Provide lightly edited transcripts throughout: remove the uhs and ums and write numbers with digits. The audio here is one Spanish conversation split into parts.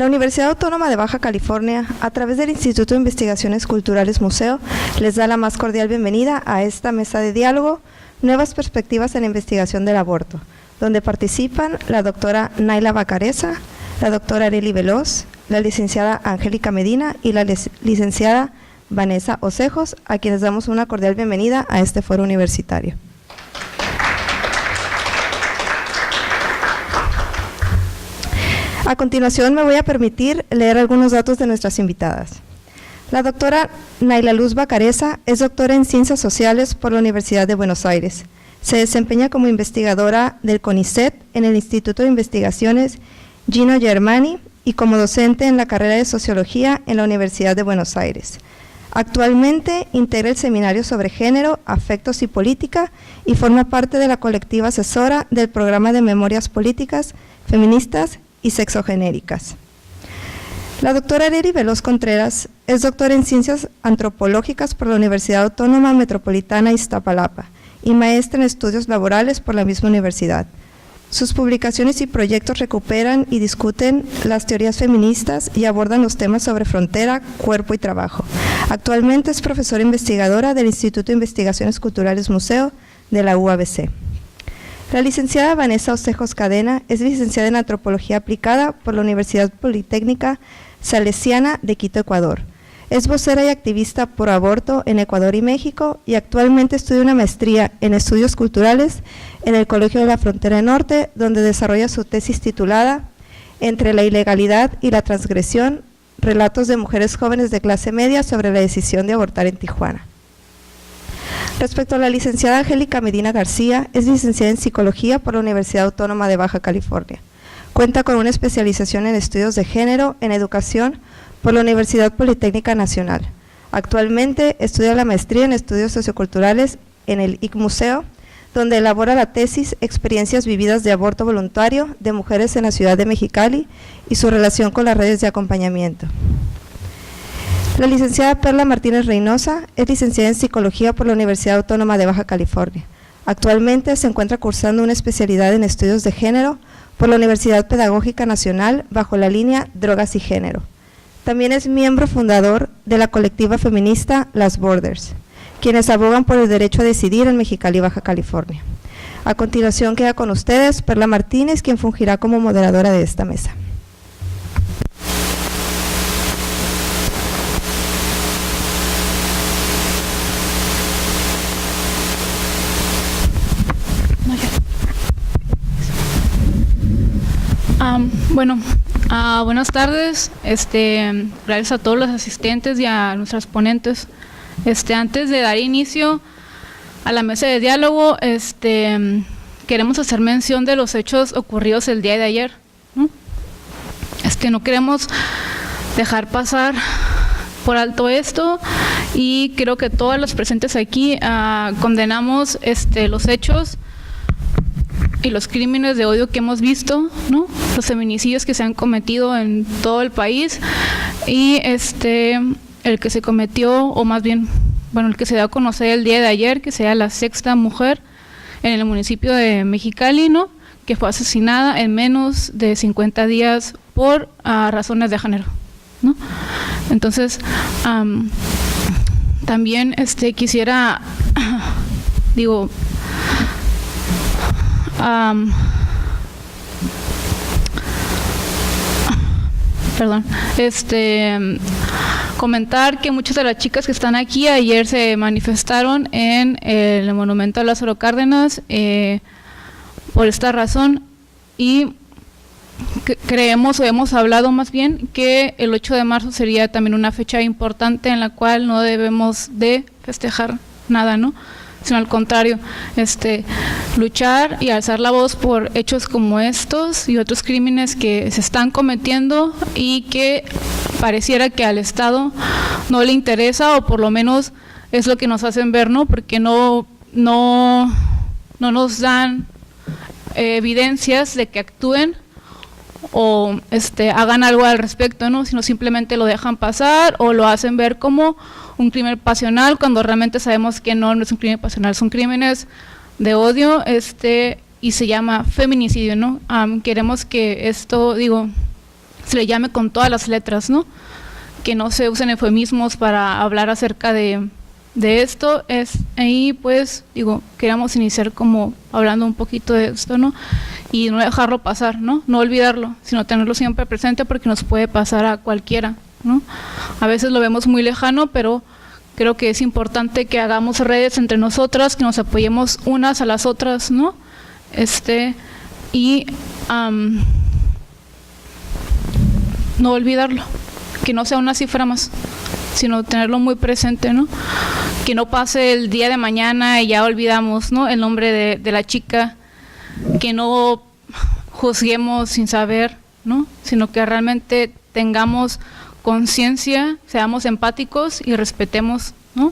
La Universidad Autónoma de Baja California, a través del Instituto de Investigaciones Culturales Museo, les da la más cordial bienvenida a esta mesa de diálogo, Nuevas Perspectivas en la Investigación del Aborto, donde participan la doctora Nayla Vacareza, la doctora Arely Veloz, la licenciada Angélica Medina y la licenciada Vanessa Ocejos, a quienes damos una cordial bienvenida a este foro universitario. A continuación me voy a permitir leer algunos datos de nuestras invitadas. La doctora Nayla Luz Vacareza es doctora en Ciencias Sociales por la Universidad de Buenos Aires. Se desempeña como investigadora del CONICET en el Instituto de Investigaciones Gino Germani y como docente en la carrera de Sociología en la Universidad de Buenos Aires. Actualmente integra el Seminario sobre Género, Afectos y Política y forma parte de la colectiva asesora del Programa de Memorias Políticas, Feministas y Sexogenéricas. La doctora Arely Veloz Contreras es doctora en Ciencias Antropológicas por la Universidad Autónoma Metropolitana Iztapalapa y maestra en Estudios Laborales por la misma universidad. Sus publicaciones y proyectos recuperan y discuten las teorías feministas y abordan los temas sobre frontera, cuerpo y trabajo. Actualmente es profesora investigadora del Instituto de Investigaciones Culturales Museo de la UABC. La licenciada Vanessa Ocejos Cadena es licenciada en Antropología Aplicada por la Universidad Politécnica Salesiana de Quito, Ecuador. Es vocera y activista por aborto en Ecuador y México y actualmente estudia una maestría en Estudios Culturales en el Colegio de la Frontera Norte, donde desarrolla su tesis titulada Entre la ilegalidad y la transgresión, relatos de mujeres jóvenes de clase media sobre la decisión de abortar en Tijuana. Respecto a la licenciada Angélica Medina García, es licenciada en Psicología por la Universidad Autónoma de Baja California. Cuenta con una especialización en estudios de género en educación por la Universidad Politécnica Nacional. Actualmente estudia la maestría en estudios socioculturales en el ICMuseo, donde elabora la tesis Experiencias vividas de aborto voluntario de mujeres en la ciudad de Mexicali y su relación con las redes de acompañamiento. La licenciada Perla Martínez Reynosa es licenciada en Psicología por la Universidad Autónoma de Baja California. Actualmente se encuentra cursando una especialidad en estudios de género por la Universidad Pedagógica Nacional bajo la línea Drogas y Género. También es miembro fundador de la colectiva feminista Las Borders, quienes abogan por el derecho a decidir en Mexicali, Baja California. A continuación queda con ustedes Perla Martínez, quien fungirá como moderadora de esta mesa. Buenas tardes, gracias a todos los asistentes y a nuestras ponentes. Antes de dar inicio a la mesa de diálogo, queremos hacer mención de los hechos ocurridos el día de ayer, ¿no? No queremos dejar pasar por alto esto y creo que todas las presentes aquí condenamos los hechos y los crímenes de odio que hemos visto, ¿no? Los feminicidios que se han cometido en todo el país y el que se cometió, o más bien, el que se dio a conocer el día de ayer, que sea la sexta mujer en el municipio de Mexicali, ¿no? Que fue asesinada en menos de 50 días por razones de género, ¿no? Entonces, también quisiera, comentar que muchas de las chicas que están aquí ayer se manifestaron en el monumento a Lázaro Cárdenas por esta razón y creemos o hemos hablado más bien que el 8 de marzo sería también una fecha importante en la cual no debemos de festejar nada, ¿no? Sino al contrario, luchar y alzar la voz por hechos como estos y otros crímenes que se están cometiendo y que pareciera que al Estado no le interesa, o por lo menos es lo que nos hacen ver, ¿no? Porque no nos dan evidencias de que actúen o hagan algo al respecto, ¿no? Sino simplemente lo dejan pasar o lo hacen ver como un crimen pasional, cuando realmente sabemos que no es un crimen pasional, son crímenes de odio, y se llama feminicidio, ¿no? Queremos que esto, se le llame con todas las letras, ¿no? Que no se usen eufemismos para hablar acerca de esto. Ahí pues digo, queríamos iniciar como hablando un poquito de esto, ¿no? Y no dejarlo pasar, ¿no? No olvidarlo, sino tenerlo siempre presente porque nos puede pasar a cualquiera, ¿no? A veces lo vemos muy lejano, pero creo que es importante que hagamos redes entre nosotras, que nos apoyemos unas a las otras, ¿no? Y no olvidarlo, que no sea una cifra más, sino tenerlo muy presente, ¿no? Que no pase el día de mañana y ya olvidamos, ¿no? El nombre de la chica, que no juzguemos sin saber, ¿no? Sino que realmente tengamos conciencia, seamos empáticos y respetemos, ¿no?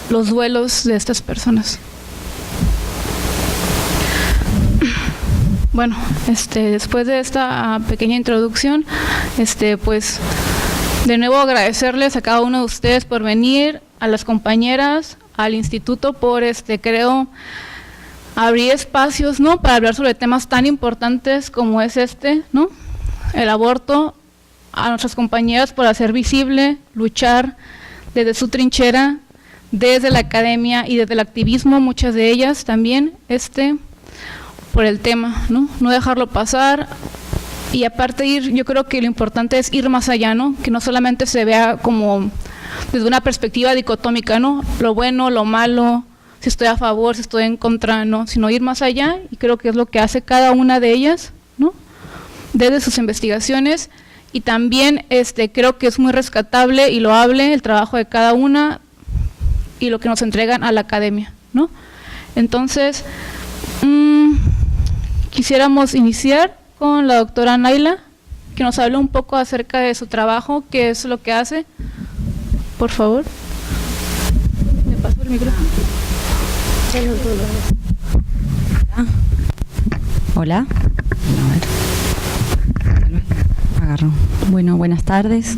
Los duelos de estas personas. Bueno, después de esta pequeña introducción, pues de nuevo agradecerles a cada uno de ustedes por venir, a las compañeras, al instituto por creo abrir espacios, ¿no? Para hablar sobre temas tan importantes como es ¿no? El aborto, a nuestras compañeras por hacer visible, luchar desde su trinchera, desde la academia y desde el activismo, muchas de ellas también, por el tema, ¿no? No dejarlo pasar. Y aparte yo creo que lo importante es ir más allá, ¿no? Que no solamente se vea como desde una perspectiva dicotómica, ¿no? Lo bueno, lo malo, si estoy a favor, si estoy en contra, ¿no? Sino ir más allá, y creo que es lo que hace cada una de ellas, ¿no? Desde sus investigaciones. Y también creo que es muy rescatable y loable el trabajo de cada una y lo que nos entregan a la academia, ¿no? Entonces, quisiéramos iniciar con la doctora Naila, que nos hable un poco acerca de su trabajo, qué es lo que hace. Por favor. ¿Me paso el micrófono? Hola. A ver. Agarro. Bueno, buenas tardes.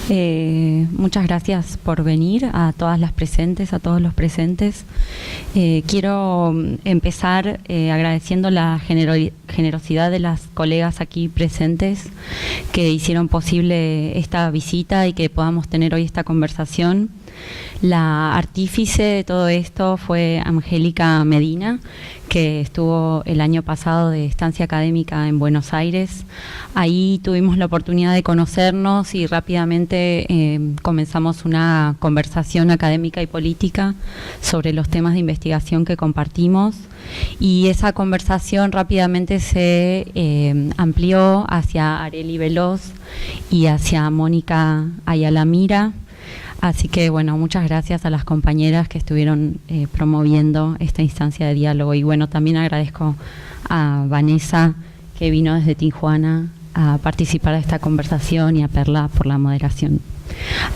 Muchas gracias por venir a todas las presentes, a todos los presentes. Quiero empezar agradeciendo la generosidad de las colegas aquí presentes que hicieron posible esta visita y que podamos tener hoy esta conversación. La artífice de todo esto fue Angélica Medina, que estuvo el año pasado de estancia académica en Buenos Aires. Ahí tuvimos la oportunidad de conocernos y rápidamente comenzamos una conversación académica y política sobre los temas de investigación que compartimos. Y esa conversación rápidamente se amplió hacia Arely Veloz y hacia Mónica Ayala Mira. Así que, bueno, muchas gracias a las compañeras que estuvieron promoviendo esta instancia de diálogo. Y, bueno, también agradezco a Vanessa, que vino desde Tijuana a participar de esta conversación, y a Perla por la moderación.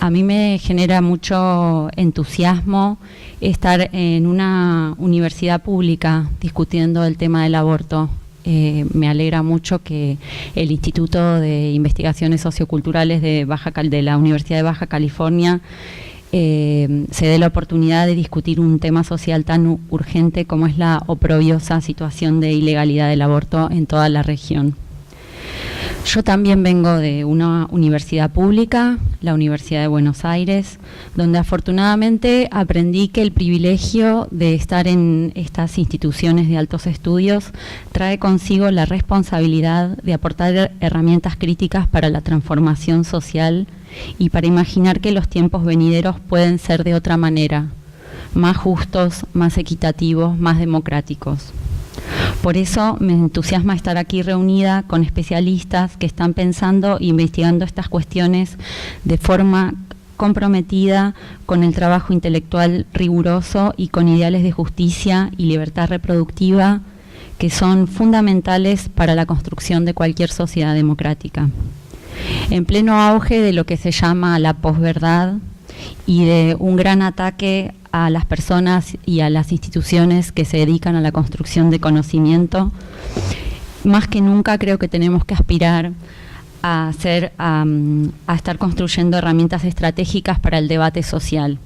A mí me genera mucho entusiasmo estar en una universidad pública discutiendo el tema del aborto. Me alegra mucho que el Instituto de Investigaciones Socioculturales de la Universidad de Baja California se dé la oportunidad de discutir un tema social tan urgente como es la oprobiosa situación de ilegalidad del aborto en toda la región. Yo también vengo de una universidad pública, la Universidad de Buenos Aires, donde afortunadamente aprendí que el privilegio de estar en estas instituciones de altos estudios trae consigo la responsabilidad de aportar herramientas críticas para la transformación social y para imaginar que los tiempos venideros pueden ser de otra manera, más justos, más equitativos, más democráticos. Por eso me entusiasma estar aquí reunida con especialistas que están pensando e investigando estas cuestiones de forma comprometida con el trabajo intelectual riguroso y con ideales de justicia y libertad reproductiva que son fundamentales para la construcción de cualquier sociedad democrática. En pleno auge de lo que se llama la posverdad y de un gran ataque a las personas y a las instituciones que se dedican a la construcción de conocimiento, más que nunca creo que tenemos que aspirar a estar construyendo herramientas estratégicas para el debate social,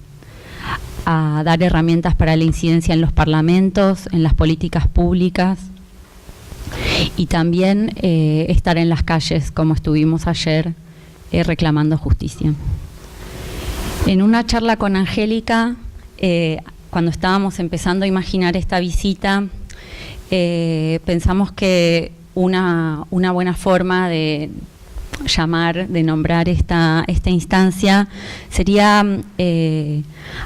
a dar herramientas para la incidencia en los parlamentos, en las políticas públicas, y también estar en las calles, como estuvimos ayer, reclamando justicia. En una charla con Angélica, cuando estábamos empezando a imaginar esta visita, pensamos que una buena forma de nombrar esta instancia sería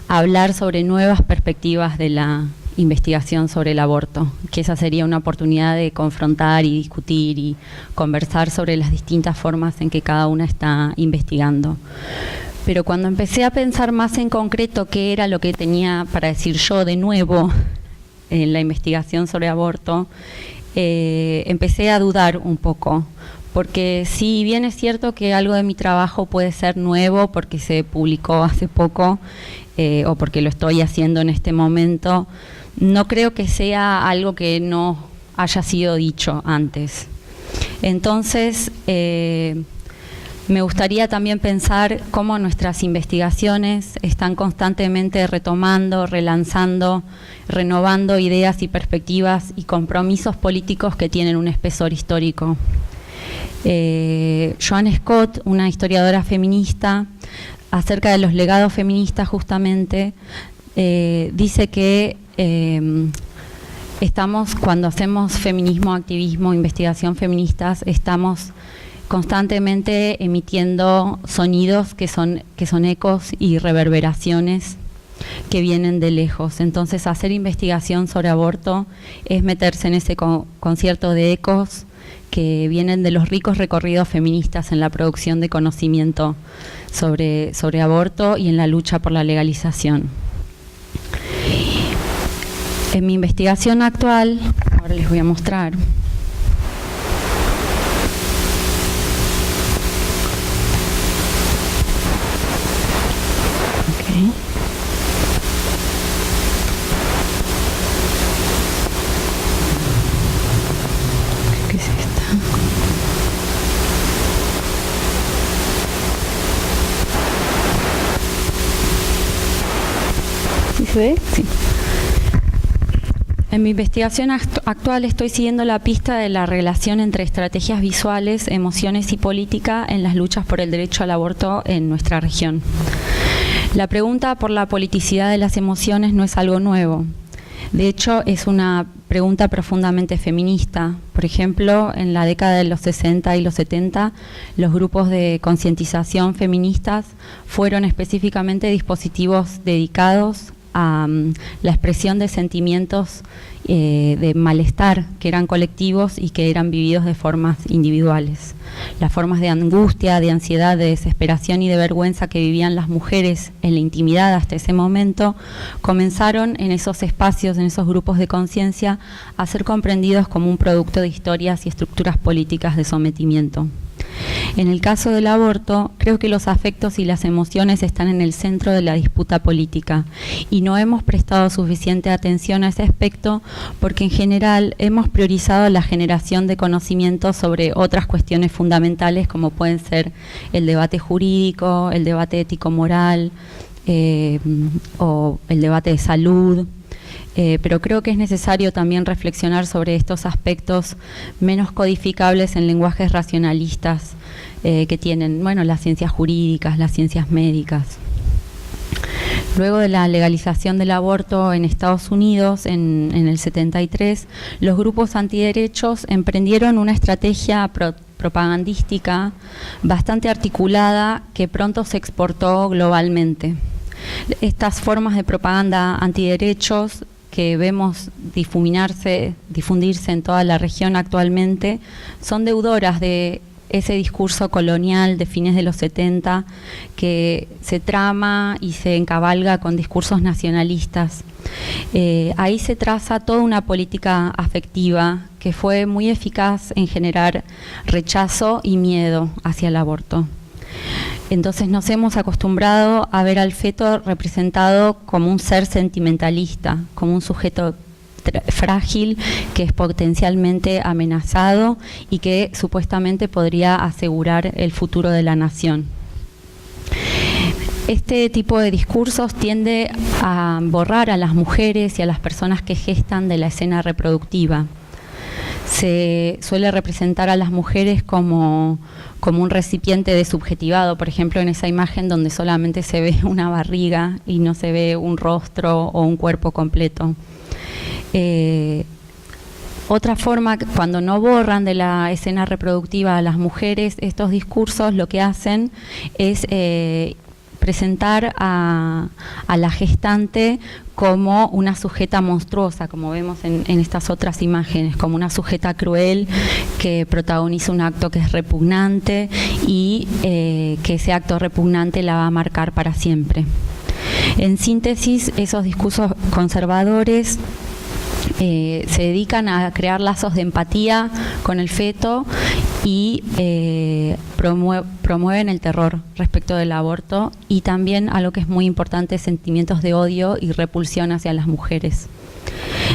hablar sobre nuevas perspectivas de la investigación sobre el aborto, que esa sería una oportunidad de confrontar y discutir y conversar sobre las distintas formas en que cada una está investigando. Pero cuando empecé a pensar más en concreto qué era lo que tenía para decir yo de nuevo en la investigación sobre aborto, empecé a dudar un poco, porque si bien es cierto que algo de mi trabajo puede ser nuevo porque se publicó hace poco o porque lo estoy haciendo en este momento, no creo que sea algo que no haya sido dicho antes. Entonces, me gustaría también pensar cómo nuestras investigaciones están constantemente retomando, relanzando, renovando ideas y perspectivas y compromisos políticos que tienen un espesor histórico. Joan Scott, una historiadora feminista, acerca de los legados feministas justamente, dice que cuando hacemos feminismo, activismo, investigación feministas, estamos constantemente emitiendo sonidos que son ecos y reverberaciones que vienen de lejos. Entonces, hacer investigación sobre aborto es meterse en ese concierto de ecos que vienen de los ricos recorridos feministas en la producción de conocimiento sobre aborto y en la lucha por la legalización. En mi investigación actual, ahora les voy a mostrar. Okay. ¿Qué es esta? ¿Sí se ve? Sí. En mi investigación actual estoy siguiendo la pista de la relación entre estrategias visuales, emociones y política en las luchas por el derecho al aborto en nuestra región. La pregunta por la politicidad de las emociones no es algo nuevo. De hecho, es una pregunta profundamente feminista. Por ejemplo, en la década de los 60 y los 70, los grupos de concientización feministas fueron específicamente dispositivos dedicados a la expresión de sentimientos de malestar que eran colectivos y que eran vividos de formas individuales. Las formas de angustia, de ansiedad, de desesperación y de vergüenza que vivían las mujeres en la intimidad hasta ese momento comenzaron en esos espacios, en esos grupos de conciencia, a ser comprendidos como un producto de historias y estructuras políticas de sometimiento. En el caso del aborto, creo que los afectos y las emociones están en el centro de la disputa política y no hemos prestado suficiente atención a ese aspecto porque en general hemos priorizado la generación de conocimiento sobre otras cuestiones fundamentales como pueden ser el debate jurídico, el debate ético-moral o el debate de salud. Pero creo que es necesario también reflexionar sobre estos aspectos menos codificables en lenguajes racionalistas que tienen, bueno, las ciencias jurídicas, las ciencias médicas. Luego de la legalización del aborto en Estados Unidos en el 73, los grupos antiderechos emprendieron una estrategia propagandística bastante articulada que pronto se exportó globalmente. Estas formas de propaganda antiderechos que vemos difundirse en toda la región actualmente son deudoras de ese discurso colonial de fines de los 70 que se trama y se encabalga con discursos nacionalistas. Ahí se traza toda una política afectiva que fue muy eficaz en generar rechazo y miedo hacia el aborto. Entonces nos hemos acostumbrado a ver al feto representado como un ser sentimentalista, como un sujeto frágil que es potencialmente amenazado y que supuestamente podría asegurar el futuro de la nación. Este tipo de discursos tiende a borrar a las mujeres y a las personas que gestan de la escena reproductiva. se suele representar a las mujeres como un recipiente desubjetivado, por ejemplo, en esa imagen donde solamente se ve una barriga y no se ve un rostro o un cuerpo completo. Otra forma, cuando no borran de la escena reproductiva a las mujeres, estos discursos lo que hacen es presentar a la gestante como una sujeta monstruosa, como vemos en estas otras imágenes, como una sujeta cruel que protagoniza un acto que es repugnante y que ese acto repugnante la va a marcar para siempre. En síntesis, esos discursos conservadores se dedican a crear lazos de empatía con el feto y promueven el terror respecto del aborto y también, algo que es muy importante, sentimientos de odio y repulsión hacia las mujeres.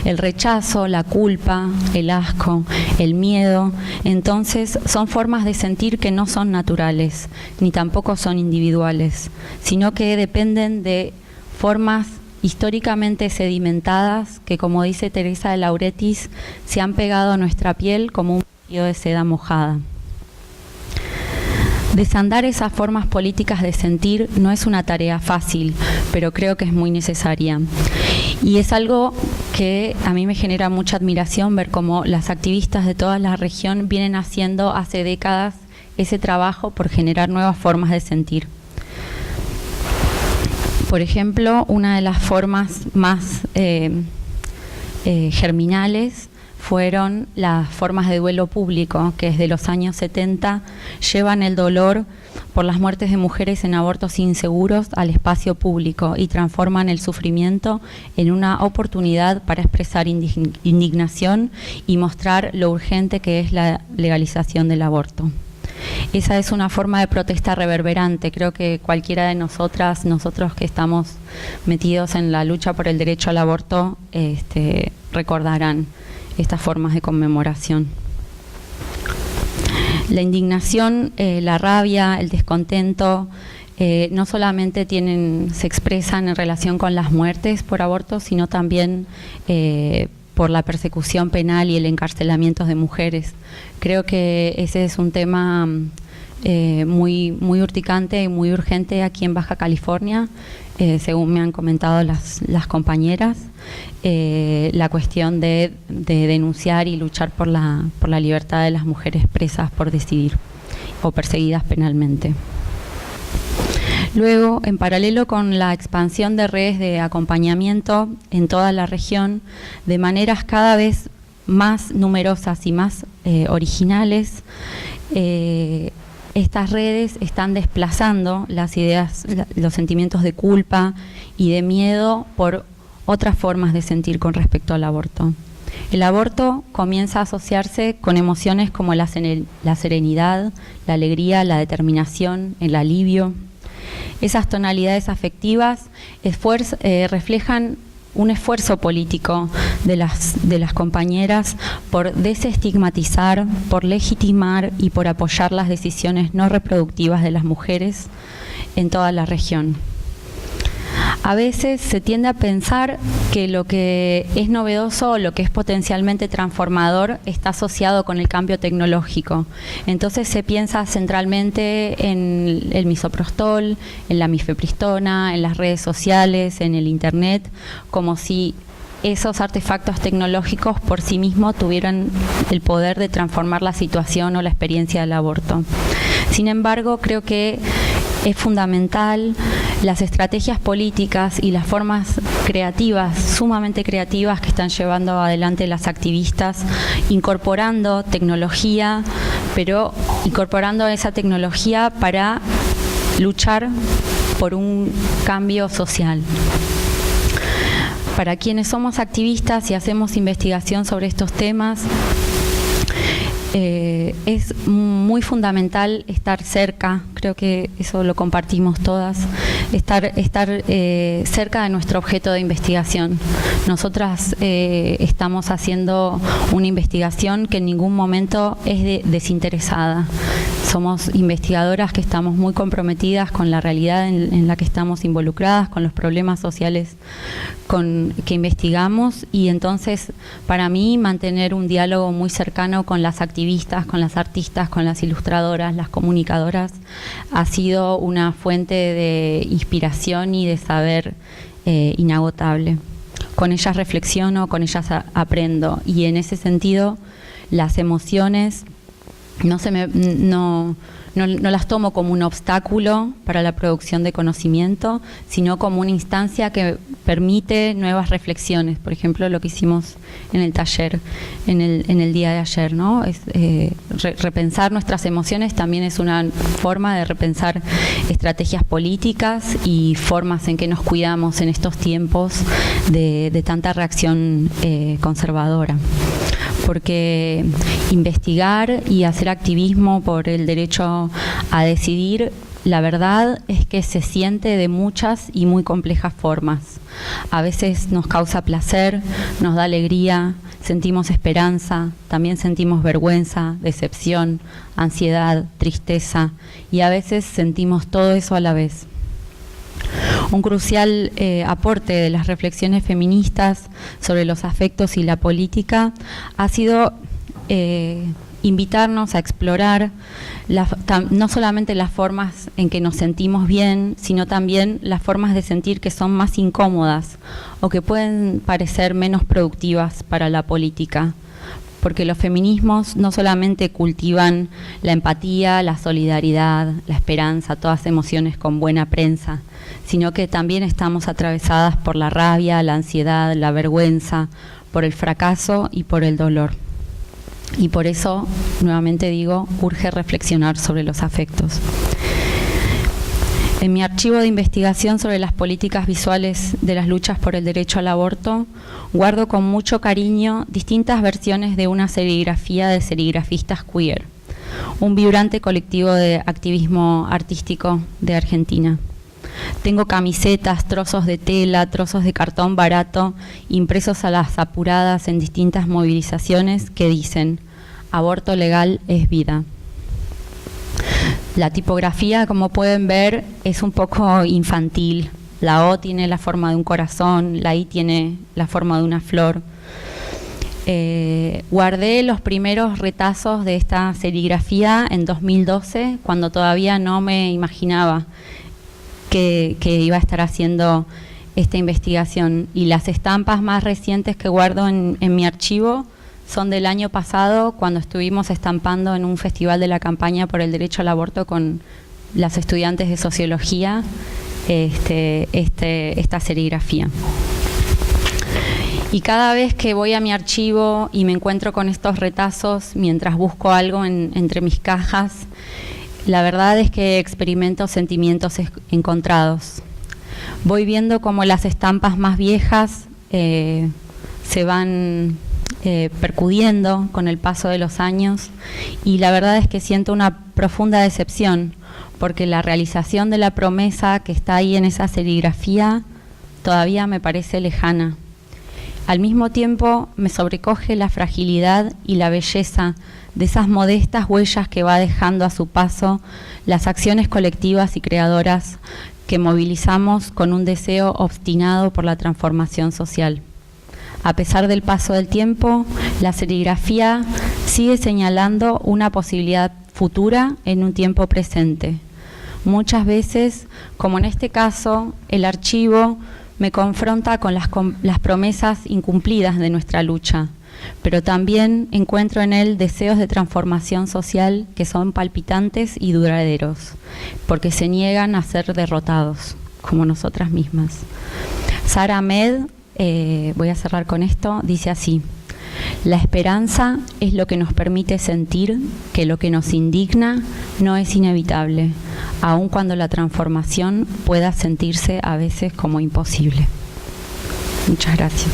El rechazo, la culpa, el asco, el miedo, entonces son formas de sentir que no son naturales, ni tampoco son individuales, sino que dependen de formas históricamente sedimentadas que, como dice Teresa de Lauretis, se han pegado a nuestra piel como un vestido de seda mojada. Desandar esas formas políticas de sentir no es una tarea fácil, pero creo que es muy necesaria. Y es algo que a mí me genera mucha admiración ver cómo las activistas de toda la región vienen haciendo hace décadas ese trabajo por generar nuevas formas de sentir. Por ejemplo, una de las formas más germinales fueron las formas de duelo público, que desde los años 70 llevan el dolor por las muertes de mujeres en abortos inseguros al espacio público y transforman el sufrimiento en una oportunidad para expresar indignación y mostrar lo urgente que es la legalización del aborto. Esa es una forma de protesta reverberante. Creo que cualquiera de nosotras, nosotros que estamos metidos en la lucha por el derecho al aborto, recordarán estas formas de conmemoración. La indignación, la rabia, el descontento, no solamente se expresan en relación con las muertes por aborto, sino también por la persecución penal y el encarcelamiento de mujeres. Creo que ese es un tema muy urticante y muy urgente aquí en Baja California, según me han comentado las compañeras, la cuestión de denunciar y luchar por la libertad de las mujeres presas por decidir o perseguidas penalmente. Luego, en paralelo con la expansión de redes de acompañamiento en toda la región, de maneras cada vez más numerosas y más originales, estas redes están desplazando las ideas, los sentimientos de culpa y de miedo por otras formas de sentir con respecto al aborto. El aborto comienza a asociarse con emociones como la serenidad, la alegría, la determinación, el alivio. Esas tonalidades afectivas reflejan un esfuerzo político de las compañeras por desestigmatizar, por legitimar y por apoyar las decisiones no reproductivas de las mujeres en toda la región. A veces se tiende a pensar que lo que es novedoso o lo que es potencialmente transformador está asociado con el cambio tecnológico. Entonces se piensa centralmente en el misoprostol, en la mifepristona, en las redes sociales, en el internet, como si esos artefactos tecnológicos por sí mismos tuvieran el poder de transformar la situación o la experiencia del aborto. Sin embargo, creo que es fundamental las estrategias políticas y las formas creativas, sumamente creativas, que están llevando adelante las activistas, incorporando tecnología, pero incorporando esa tecnología para luchar por un cambio social. Para quienes somos activistas y hacemos investigación sobre estos temas, es muy fundamental estar cerca, creo que eso lo compartimos todas, estar cerca de nuestro objeto de investigación. Nosotras estamos haciendo una investigación que en ningún momento es desinteresada. Somos investigadoras que estamos muy comprometidas con la realidad en la que estamos involucradas, con los problemas sociales que investigamos, y entonces para mí mantener un diálogo muy cercano con las activistas, con las artistas, con las ilustradoras, las comunicadoras, ha sido una fuente de inspiración y de saber inagotable. Con ellas reflexiono, con ellas aprendo, y en ese sentido las emociones no las tomo como un obstáculo para la producción de conocimiento, sino como una instancia que permite nuevas reflexiones. Por ejemplo, lo que hicimos en el taller, en el día de ayer, ¿no? Repensar nuestras emociones también es una forma de repensar estrategias políticas y formas en que nos cuidamos en estos tiempos de tanta reacción conservadora. Porque investigar y hacer activismo por el derecho a decidir, la verdad es que se siente de muchas y muy complejas formas. A veces nos causa placer, nos da alegría, sentimos esperanza, también sentimos vergüenza, decepción, ansiedad, tristeza, y a veces sentimos todo eso a la vez. Un crucial aporte de las reflexiones feministas sobre los afectos y la política ha sido invitarnos a explorar no solamente las formas en que nos sentimos bien, sino también las formas de sentir que son más incómodas o que pueden parecer menos productivas para la política. Porque los feminismos no solamente cultivan la empatía, la solidaridad, la esperanza, todas emociones con buena prensa, sino que también estamos atravesadas por la rabia, la ansiedad, la vergüenza, por el fracaso y por el dolor. Y por eso, nuevamente digo, urge reflexionar sobre los afectos. En mi archivo de investigación sobre las políticas visuales de las luchas por el derecho al aborto, guardo con mucho cariño distintas versiones de una serigrafía de serigrafistas queer, un vibrante colectivo de activismo artístico de Argentina. Tengo camisetas, trozos de tela, trozos de cartón barato, impresos a las apuradas en distintas movilizaciones que dicen: aborto legal es vida. La tipografía, como pueden ver, es un poco infantil. La O tiene la forma de un corazón, la I tiene la forma de una flor. Guardé los primeros retazos de esta serigrafía en 2012, cuando todavía no me imaginaba que iba a estar haciendo esta investigación. Y las estampas más recientes que guardo en mi archivo son del año pasado, cuando estuvimos estampando en un festival de la campaña por el derecho al aborto con las estudiantes de sociología esta serigrafía. Y cada vez que voy a mi archivo y me encuentro con estos retazos mientras busco algo entre mis cajas, la verdad es que experimento sentimientos encontrados. Voy viendo cómo las estampas más viejas se van percudiendo con el paso de los años, y la verdad es que siento una profunda decepción, porque la realización de la promesa que está ahí en esa serigrafía todavía me parece lejana. Al mismo tiempo me sobrecoge la fragilidad y la belleza de esas modestas huellas que va dejando a su paso las acciones colectivas y creadoras que movilizamos con un deseo obstinado por la transformación social. A pesar del paso del tiempo, la serigrafía sigue señalando una posibilidad futura en un tiempo presente. Muchas veces, como en este caso, el archivo me confronta con las promesas incumplidas de nuestra lucha, pero también encuentro en él deseos de transformación social que son palpitantes y duraderos, porque se niegan a ser derrotados, como nosotras mismas. Sara Ahmed, voy a cerrar con esto, dice así: la esperanza es lo que nos permite sentir que lo que nos indigna no es inevitable, aun cuando la transformación pueda sentirse a veces como imposible. Muchas gracias.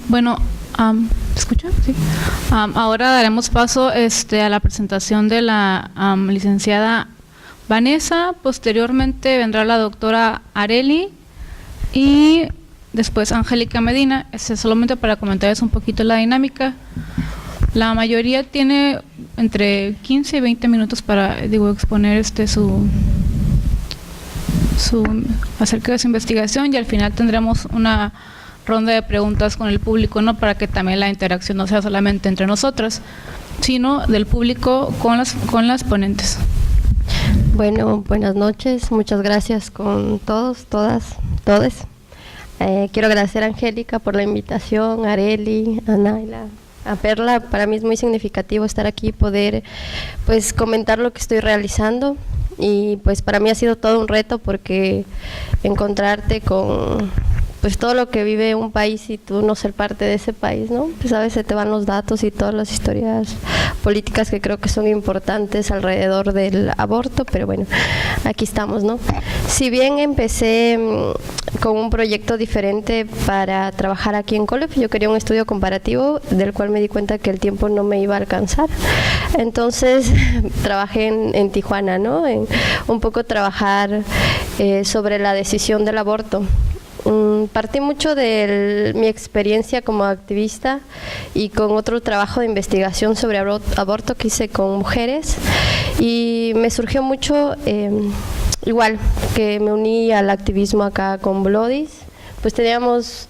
Bueno, ¿Escucha? Sí. Ahora daremos paso a la presentación de la licenciada Vanessa. Posteriormente vendrá la doctora Areli y después Angélica Medina. Solamente para comentarles un poquito la dinámica. La mayoría tiene entre 15 y 20 minutos para exponer acerca de su investigación, y al final tendremos una ronda de preguntas con el público, ¿no? Para que también la interacción no sea solamente entre nosotras, sino del público con las ponentes. Bueno, buenas noches, muchas gracias con todos, todas, todes. Quiero agradecer a Angélica por la invitación, a Areli, a Naila, a Perla. Para mí es muy significativo estar aquí, poder pues comentar lo que estoy realizando, y pues para mí ha sido todo un reto, porque encontrarte con pues todo lo que vive un país y tú no ser parte de ese país, ¿no? Pues a veces te van los datos y todas las historias políticas que creo que son importantes alrededor del aborto, pero bueno, aquí estamos, ¿no? Si bien empecé con un proyecto diferente para trabajar aquí en Colef, yo quería un estudio comparativo del cual me di cuenta que el tiempo no me iba a alcanzar. Entonces trabajé en Tijuana, ¿no? En un poco trabajar sobre la decisión del aborto. Partí mucho de mi experiencia como activista y con otro trabajo de investigación sobre aborto que hice con mujeres, y me surgió mucho, igual que me uní al activismo acá con Bloodies, pues teníamos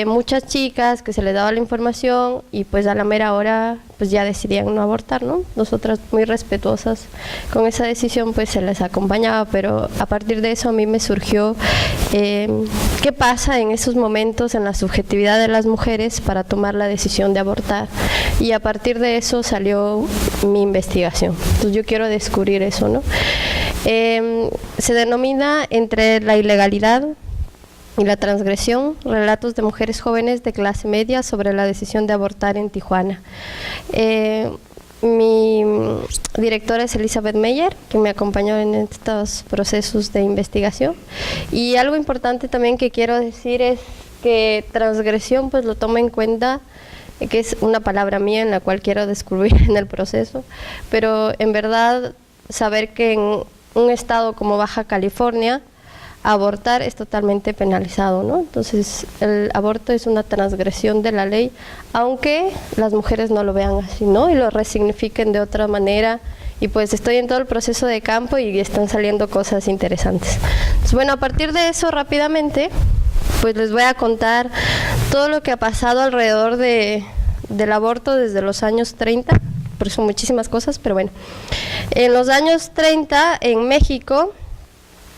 muchas chicas que se les daba la información y pues a la mera hora pues ya decidían no abortar, ¿no? Nosotras muy respetuosas con esa decisión pues se les acompañaba, pero a partir de eso a mí me surgió qué pasa en esos momentos en la subjetividad de las mujeres para tomar la decisión de abortar, y a partir de eso salió mi investigación. Entonces yo quiero descubrir eso, ¿no? Se denomina Entre la ilegalidad y la transgresión, relatos de mujeres jóvenes de clase media sobre la decisión de abortar en Tijuana. Mi directora es Elizabeth Meyer, que me acompañó en estos procesos de investigación, y algo importante también que quiero decir es que transgresión pues lo toma en cuenta, que es una palabra mía en la cual quiero descubrir en el proceso, pero en verdad saber que en un estado como Baja California abortar es totalmente penalizado, ¿no? Entonces el aborto es una transgresión de la ley, aunque las mujeres no lo vean así, ¿no? Y lo resignifiquen de otra manera, y pues estoy en todo el proceso de campo y están saliendo cosas interesantes. Entonces, bueno, a partir de eso rápidamente pues les voy a contar todo lo que ha pasado alrededor del aborto desde los años 30, por eso muchísimas cosas, pero bueno. En los años 30 en México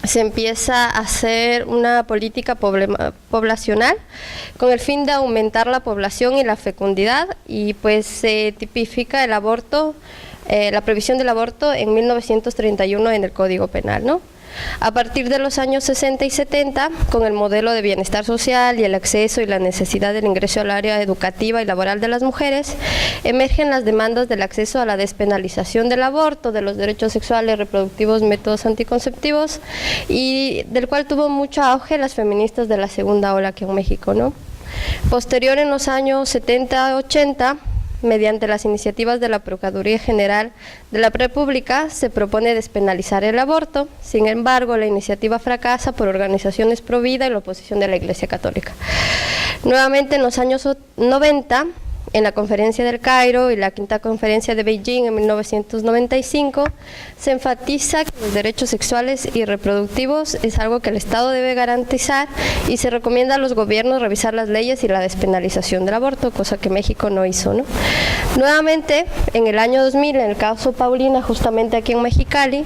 se empieza a hacer una política poblacional con el fin de aumentar la población y la fecundidad, y pues se tipifica el aborto, la prohibición del aborto en 1931 en el Código Penal, ¿no? A partir de los años 60 y 70, con el modelo de bienestar social y el acceso y la necesidad del ingreso al área educativa y laboral de las mujeres, emergen las demandas del acceso a la despenalización del aborto, de los derechos sexuales, reproductivos, métodos anticonceptivos, y del cual tuvo mucho auge las feministas de la segunda ola aquí en México, ¿no? Posterior, en los años 70-80, mediante las iniciativas de la Procuraduría General de la República, se propone despenalizar el aborto. Sin embargo, la iniciativa fracasa por organizaciones pro vida y la oposición de la Iglesia Católica. Nuevamente, en los años 90, en la Conferencia del Cairo y la Quinta Conferencia de Beijing en 1995, se enfatiza que los derechos sexuales y reproductivos es algo que el Estado debe garantizar, y se recomienda a los gobiernos revisar las leyes y la despenalización del aborto, cosa que México no hizo, ¿no? Nuevamente, en el año 2000, en el caso Paulina, justamente aquí en Mexicali,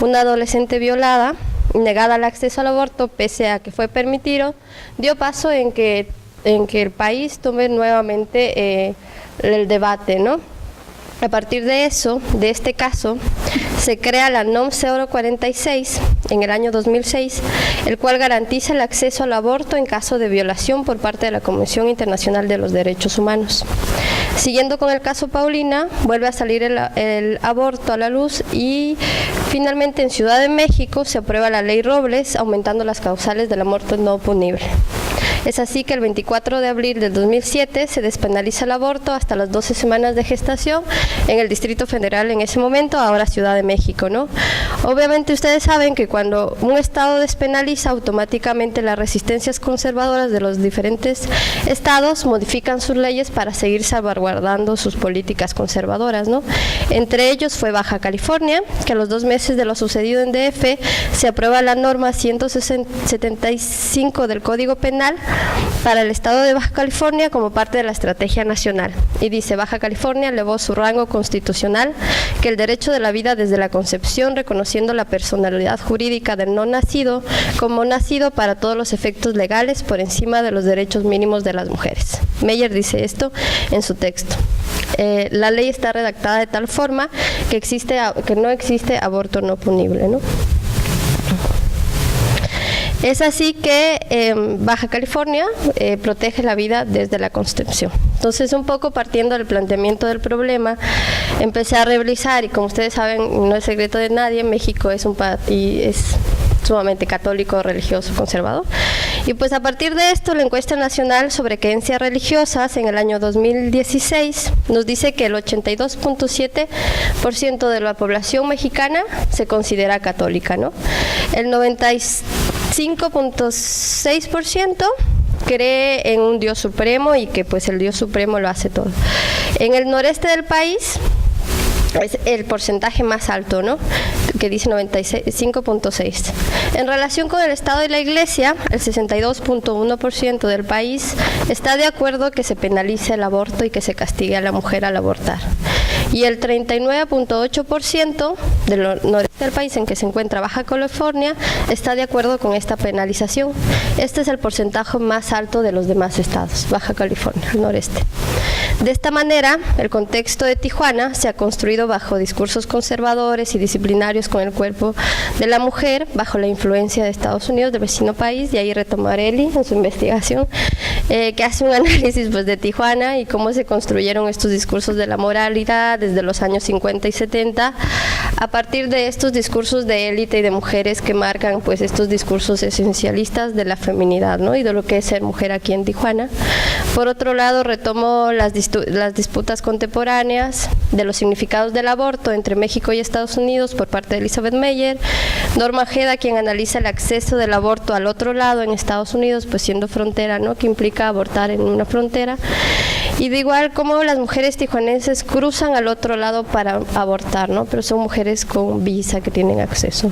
una adolescente violada, negada el acceso al aborto pese a que fue permitido, dio paso en que el país tome nuevamente el debate, ¿no? A partir de eso, de este caso, se crea la NOM 046 en el año 2006, el cual garantiza el acceso al aborto en caso de violación por parte de la Convención Internacional de los Derechos Humanos. Siguiendo con el caso Paulina, vuelve a salir el aborto a la luz, y finalmente en Ciudad de México se aprueba la Ley Robles, aumentando las causales de la muerte no punible. Es así que el 24 de abril del 2007 se despenaliza el aborto hasta las 12 semanas de gestación en el Distrito Federal en ese momento, ahora Ciudad de México, ¿no? Obviamente ustedes saben que cuando un estado despenaliza, automáticamente las resistencias conservadoras de los diferentes estados modifican sus leyes para seguir salvaguardando sus políticas conservadoras, ¿no? Entre ellos fue Baja California, que a los 2 meses de lo sucedido en DF se aprueba la norma 175 del Código Penal para el estado de Baja California como parte de la estrategia nacional. Y dice: Baja California elevó su rango constitucional que el derecho de la vida desde la concepción, reconociendo la personalidad jurídica del no nacido como nacido para todos los efectos legales por encima de los derechos mínimos de las mujeres. Meyer dice esto en su texto. La ley está redactada de tal forma que no existe aborto no punible, ¿no? Es así que Baja California protege la vida desde la concepción. Entonces, un poco partiendo del planteamiento del problema, empecé a revisar, y como ustedes saben, no es secreto de nadie, México es un país sumamente católico, religioso, conservador. Y pues a partir de esto, la encuesta nacional sobre creencias religiosas en el año 2016 nos dice que el 82.7% de la población mexicana se considera católica, ¿no? El 95.6% cree en un Dios supremo y que pues el Dios supremo lo hace todo. En el noreste del país es el porcentaje más alto, ¿no?, que dice 95.6. En relación con el Estado y la Iglesia, el 62.1% del país está de acuerdo que se penalice el aborto y que se castigue a la mujer al abortar. Y el 39.8% del noreste del país, en que se encuentra Baja California, está de acuerdo con esta penalización. Este es el porcentaje más alto de los demás estados, Baja California, el noreste. De esta manera, el contexto de Tijuana se ha construido bajo discursos conservadores y disciplinarios con el cuerpo de la mujer, bajo la influencia de Estados Unidos, del vecino país, y ahí retoma Areli en su investigación, que hace un análisis pues, de Tijuana y cómo se construyeron estos discursos de la moralidad desde los años 50 y 70, a partir de estos discursos de élite y de mujeres que marcan pues, estos discursos esencialistas de la feminidad, ¿no?, y de lo que es ser mujer aquí en Tijuana. Por otro lado, retomo las disputas contemporáneas de los significados del aborto entre México y Estados Unidos por parte de Elizabeth Meyer, Norma Ojeda, quien analiza el acceso del aborto al otro lado en Estados Unidos, pues siendo frontera, ¿no?, que implica abortar en una frontera, y de igual cómo las mujeres tijuanenses cruzan al otro lado para abortar, ¿no?, pero son mujeres con visa que tienen acceso.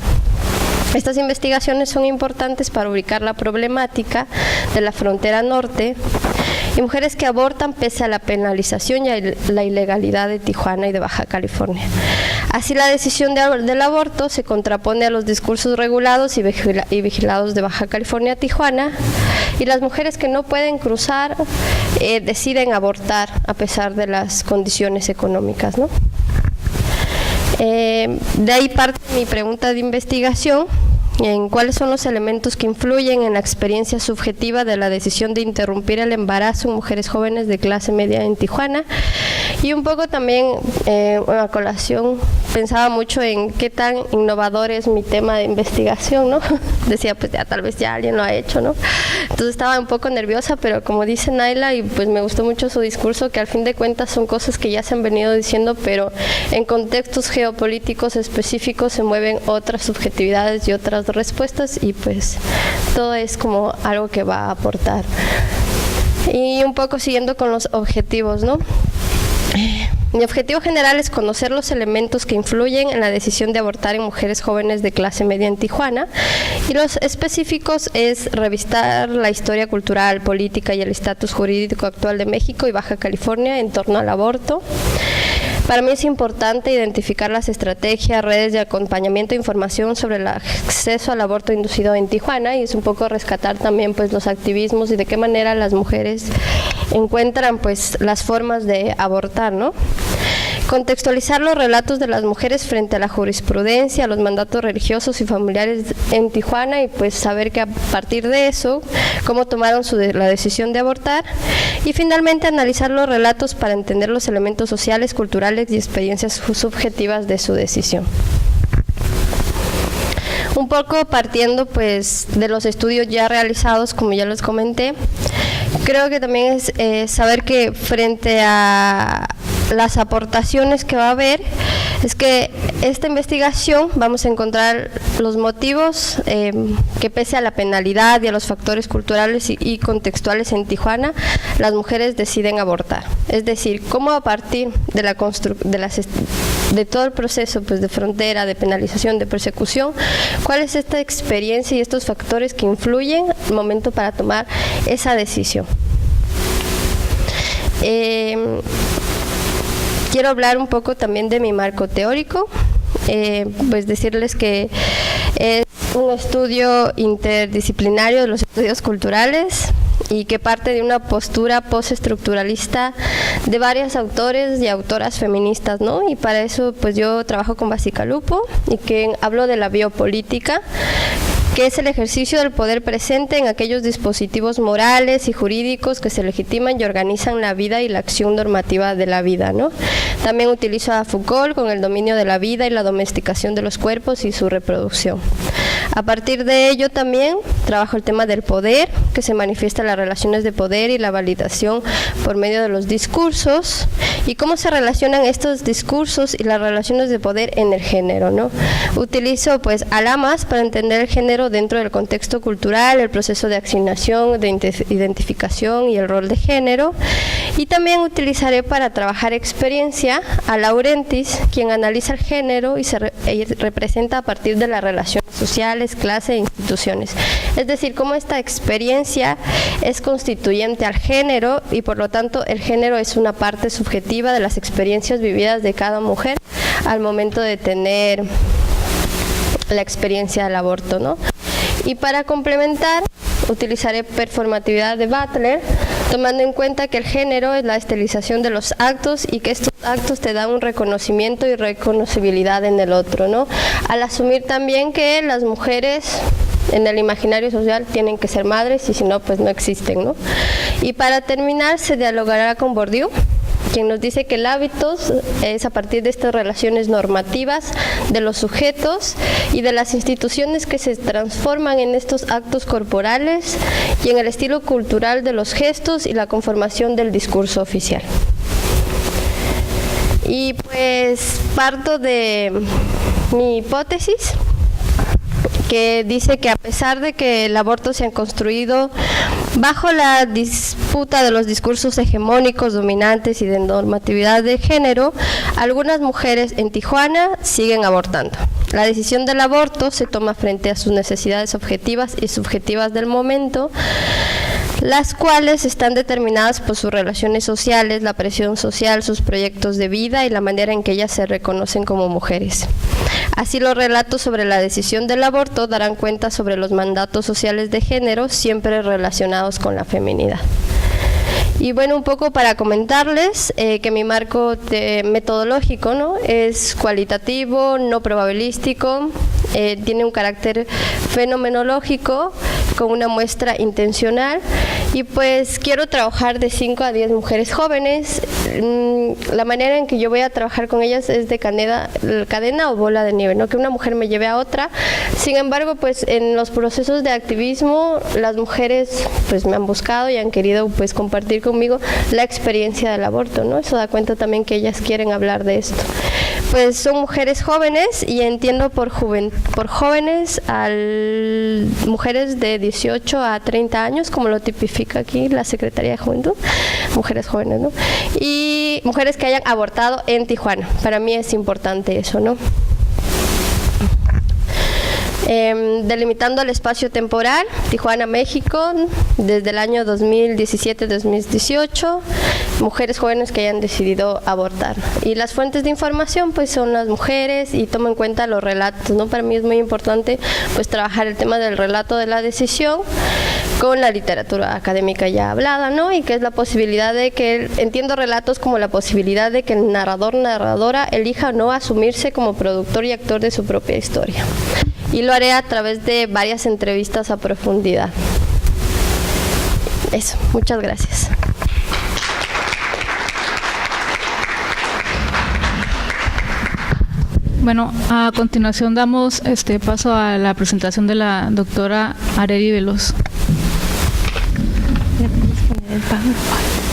Estas investigaciones son importantes para ubicar la problemática de la frontera norte y mujeres que abortan pese a la penalización y a la ilegalidad de Tijuana y de Baja California. Así, la decisión del aborto se contrapone a los discursos regulados y vigilados de Baja California a Tijuana, y las mujeres que no pueden cruzar deciden abortar a pesar de las condiciones económicas, ¿no? De ahí parte mi pregunta de investigación, en cuáles son los elementos que influyen en la experiencia subjetiva de la decisión de interrumpir el embarazo en mujeres jóvenes de clase media en Tijuana. Y un poco también, a colación, pensaba mucho en qué tan innovador es mi tema de investigación, ¿no? Decía, pues ya tal vez ya alguien lo ha hecho, ¿no? Entonces estaba un poco nerviosa, pero como dice Naila, y pues me gustó mucho su discurso, que al fin de cuentas son cosas que ya se han venido diciendo, pero en contextos geopolíticos específicos se mueven otras subjetividades y otras respuestas, y pues todo es como algo que va a aportar. Y un poco siguiendo con los objetivos, ¿no? Mi objetivo general es conocer los elementos que influyen en la decisión de abortar en mujeres jóvenes de clase media en Tijuana, y los específicos es revisar la historia cultural, política y el estatus jurídico actual de México y Baja California en torno al aborto. Para mí es importante identificar las estrategias, redes de acompañamiento e información sobre el acceso al aborto inducido en Tijuana, y es un poco rescatar también pues los activismos y de qué manera las mujeres encuentran pues las formas de abortar, ¿no? Contextualizar los relatos de las mujeres frente a la jurisprudencia, los mandatos religiosos y familiares en Tijuana, y pues saber que a partir de eso, cómo tomaron la decisión de abortar, y finalmente analizar los relatos para entender los elementos sociales, culturales y experiencias subjetivas de su decisión. Un poco partiendo pues de los estudios ya realizados, como ya les comenté, creo que también es saber que frente a las aportaciones que va a haber, es que esta investigación vamos a encontrar los motivos que pese a la penalidad y a los factores culturales y contextuales en Tijuana, las mujeres deciden abortar. Es decir, cómo a partir de todo el proceso pues, de frontera, de penalización, de persecución, cuál es esta experiencia y estos factores que influyen al momento para tomar esa decisión. Quiero hablar un poco también de mi marco teórico, pues decirles que es un estudio interdisciplinario de los estudios culturales y que parte de una postura postestructuralista de varios autores y autoras feministas, ¿no? Y para eso pues yo trabajo con Bacigalupo y que hablo de la biopolítica, que es el ejercicio del poder presente en aquellos dispositivos morales y jurídicos que se legitiman y organizan la vida y la acción normativa de la vida, ¿no? También utilizo a Foucault con el dominio de la vida y la domesticación de los cuerpos y su reproducción. A partir de ello también trabajo el tema del poder, que se manifiesta en las relaciones de poder y la validación por medio de los discursos, y cómo se relacionan estos discursos y las relaciones de poder en el género, ¿no? Utilizo pues a Lamas para entender el género dentro del contexto cultural, el proceso de asignación, de identificación y el rol de género, y también utilizaré para trabajar experiencia a Laurentis, quien analiza el género y se representa a partir de las relaciones sociales, clase e instituciones. Es decir, cómo esta experiencia es constituyente al género y por lo tanto el género es una parte subjetiva de las experiencias vividas de cada mujer al momento de tener la experiencia del aborto, ¿no? Y para complementar, utilizaré performatividad de Butler, tomando en cuenta que el género es la estilización de los actos y que estos actos te dan un reconocimiento y reconocibilidad en el otro, ¿no? Al asumir también que las mujeres en el imaginario social tienen que ser madres y si no, pues no existen, ¿no? Y para terminar, se dialogará con Bourdieu, quien nos dice que el hábito es a partir de estas relaciones normativas de los sujetos y de las instituciones que se transforman en estos actos corporales y en el estilo cultural de los gestos y la conformación del discurso oficial. Y pues parto de mi hipótesis, que dice que a pesar de que el aborto se ha construido bajo la disputa de los discursos hegemónicos, dominantes y de normatividad de género, algunas mujeres en Tijuana siguen abortando. La decisión del aborto se toma frente a sus necesidades objetivas y subjetivas del momento, las cuales están determinadas por sus relaciones sociales, la presión social, sus proyectos de vida y la manera en que ellas se reconocen como mujeres. Así, los relatos sobre la decisión del aborto darán cuenta sobre los mandatos sociales de género, siempre relacionados con la feminidad. Y bueno, un poco para comentarles que mi marco metodológico, ¿no?, es cualitativo, no probabilístico, tiene un carácter fenomenológico con una muestra intencional y pues quiero trabajar de 5 a 10 mujeres jóvenes. La manera en que yo voy a trabajar con ellas es de cadena o bola de nieve, no que una mujer me lleve a otra. Sin embargo, pues en los procesos de activismo las mujeres pues me han buscado y han querido pues compartir conmigo la experiencia del aborto, ¿no? Eso da cuenta también que ellas quieren hablar de esto. Pues son mujeres jóvenes y entiendo por jóvenes a mujeres de 18 a 30 años, como lo tipifica aquí la Secretaría de Juventud, mujeres jóvenes, ¿no? Y mujeres que hayan abortado en Tijuana. Para mí es importante eso, ¿no? Delimitando el espacio temporal, Tijuana, México, desde el año 2017-2018, mujeres jóvenes que hayan decidido abortar. Y las fuentes de información pues son las mujeres y tomo en cuenta los relatos, ¿no? Para mí es muy importante pues trabajar el tema del relato de la decisión con la literatura académica ya hablada, ¿no? Y que es la posibilidad de que, entiendo relatos como la posibilidad de que el narrador, narradora elija o no asumirse como productor y actor de su propia historia. Y lo haré a través de varias entrevistas a profundidad. Eso, muchas gracias. Bueno, a continuación damos paso a la presentación de la doctora Areli Veloz. ¿Le podemos poner el PowerPoint?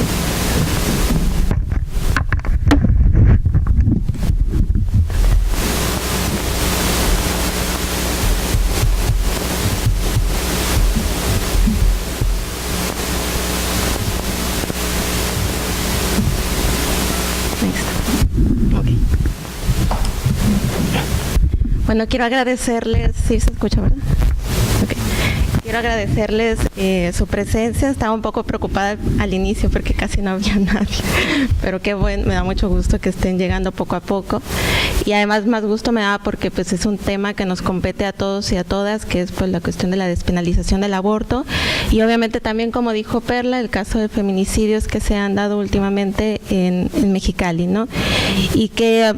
Bueno, quiero agradecerles, ¿sí se escucha, verdad? Okay. Quiero agradecerles su presencia. Estaba un poco preocupada al inicio porque casi no había nadie, pero qué bueno, me da mucho gusto que estén llegando poco a poco. Y además más gusto me da porque pues es un tema que nos compete a todos y a todas, que es pues la cuestión de la despenalización del aborto. Y obviamente también, como dijo Perla, el caso de feminicidios que se han dado últimamente en Mexicali, ¿no? Y que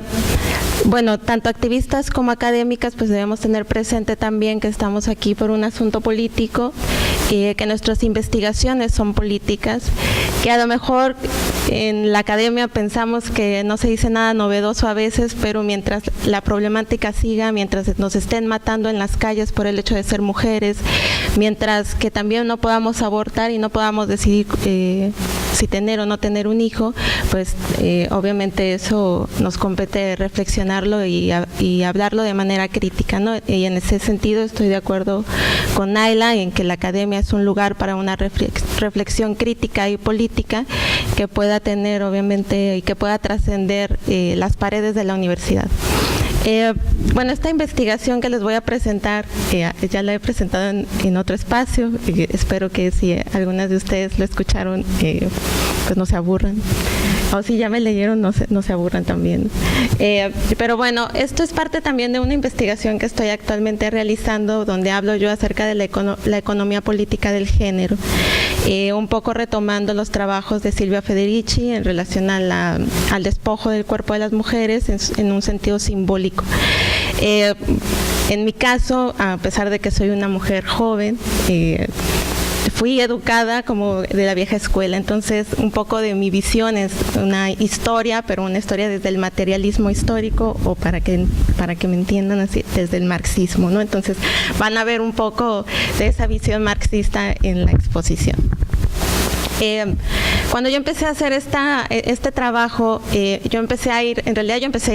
bueno, tanto activistas como académicas pues debemos tener presente también que estamos aquí por un asunto político, que nuestras investigaciones son políticas, que a lo mejor en la academia pensamos que no se dice nada novedoso a veces, pero mientras la problemática siga, mientras nos estén matando en las calles por el hecho de ser mujeres, mientras que también no podamos abortar y no podamos decidir si tener o no tener un hijo, pues obviamente eso nos compete reflexionarlo y hablarlo de manera crítica, ¿no? Y en ese sentido estoy de acuerdo con Naila en que la academia es un lugar para una reflexión crítica y política que pueda tener obviamente y que pueda trascender las paredes de la universidad. Bueno, esta investigación que les voy a presentar, ya la he presentado en otro espacio, y espero que si algunas de ustedes lo escucharon, pues no se aburran, o si ya me leyeron, no se aburran también. Pero bueno, esto es parte también de una investigación que estoy actualmente realizando, donde hablo yo acerca de la economía política del género, un poco retomando los trabajos de Silvia Federici en relación al despojo del cuerpo de las mujeres en un sentido simbólico. En mi caso, a pesar de que soy una mujer joven, fui educada como de la vieja escuela, entonces un poco de mi visión es una historia, pero una historia desde el materialismo histórico, o para que me entiendan así, desde el marxismo, ¿no? Entonces van a ver un poco de esa visión marxista en la exposición. Cuando yo empecé a hacer este trabajo, yo empecé a ir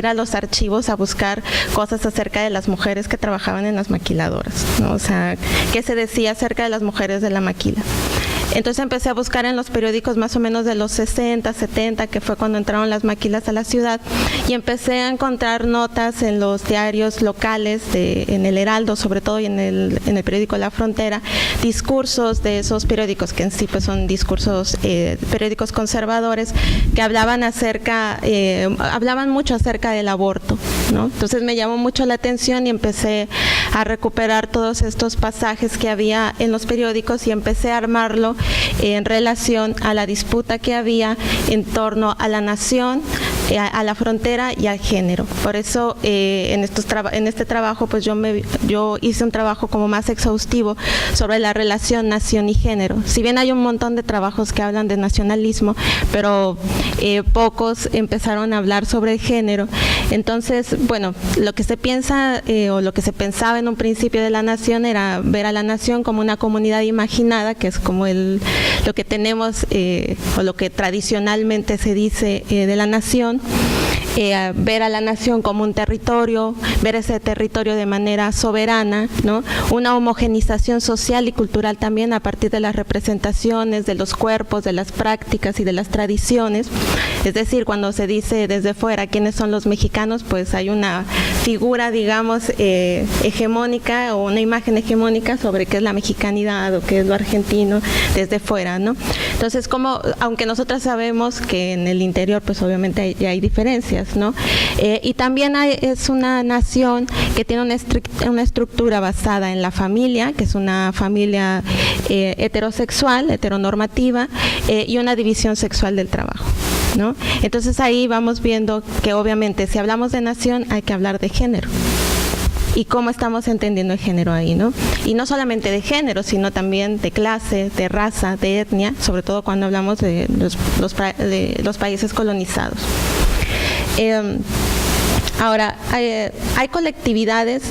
a los archivos a buscar cosas acerca de las mujeres que trabajaban en las maquiladoras, ¿no? O sea, qué se decía acerca de las mujeres de la maquila. Entonces empecé a buscar en los periódicos más o menos de los 60, 70, que fue cuando entraron las maquilas a la ciudad, y empecé a encontrar notas en los diarios locales, en el Heraldo sobre todo, y en el periódico La Frontera, discursos de esos periódicos, que en sí pues son discursos, periódicos conservadores, que hablaban mucho acerca del aborto, ¿no? Entonces me llamó mucho la atención y empecé a recuperar todos estos pasajes que había en los periódicos y empecé a armarlo en relación a la disputa que había en torno a la nación, a la frontera y al género. Por eso en este trabajo pues yo hice un trabajo como más exhaustivo sobre la relación nación y género. Si bien hay un montón de trabajos que hablan de nacionalismo, pero pocos empezaron a hablar sobre el género. Entonces, bueno, lo que se piensa o lo que se pensaba en un principio de la nación era ver a la nación como una comunidad imaginada, que es como lo que tenemos o lo que tradicionalmente se dice de la nación. Ver a la nación como un territorio, ver ese territorio de manera soberana, ¿no? Una homogenización social y cultural también a partir de las representaciones, de los cuerpos, de las prácticas y de las tradiciones. Es decir, cuando se dice desde fuera quiénes son los mexicanos, pues hay una figura, digamos, hegemónica o una imagen hegemónica sobre qué es la mexicanidad o qué es lo argentino desde fuera, ¿no? Entonces, aunque nosotras sabemos que en el interior, pues obviamente hay diferencias, ¿no? Y también es una nación que tiene una estructura basada en la familia, que es una familia heterosexual, heteronormativa, y una división sexual del trabajo, ¿no? Entonces ahí vamos viendo que obviamente si hablamos de nación hay que hablar de género. Y cómo estamos entendiendo el género ahí, ¿no? Y no solamente de género, sino también de clase, de raza, de etnia, sobre todo cuando hablamos de los países colonizados. Ahora, hay colectividades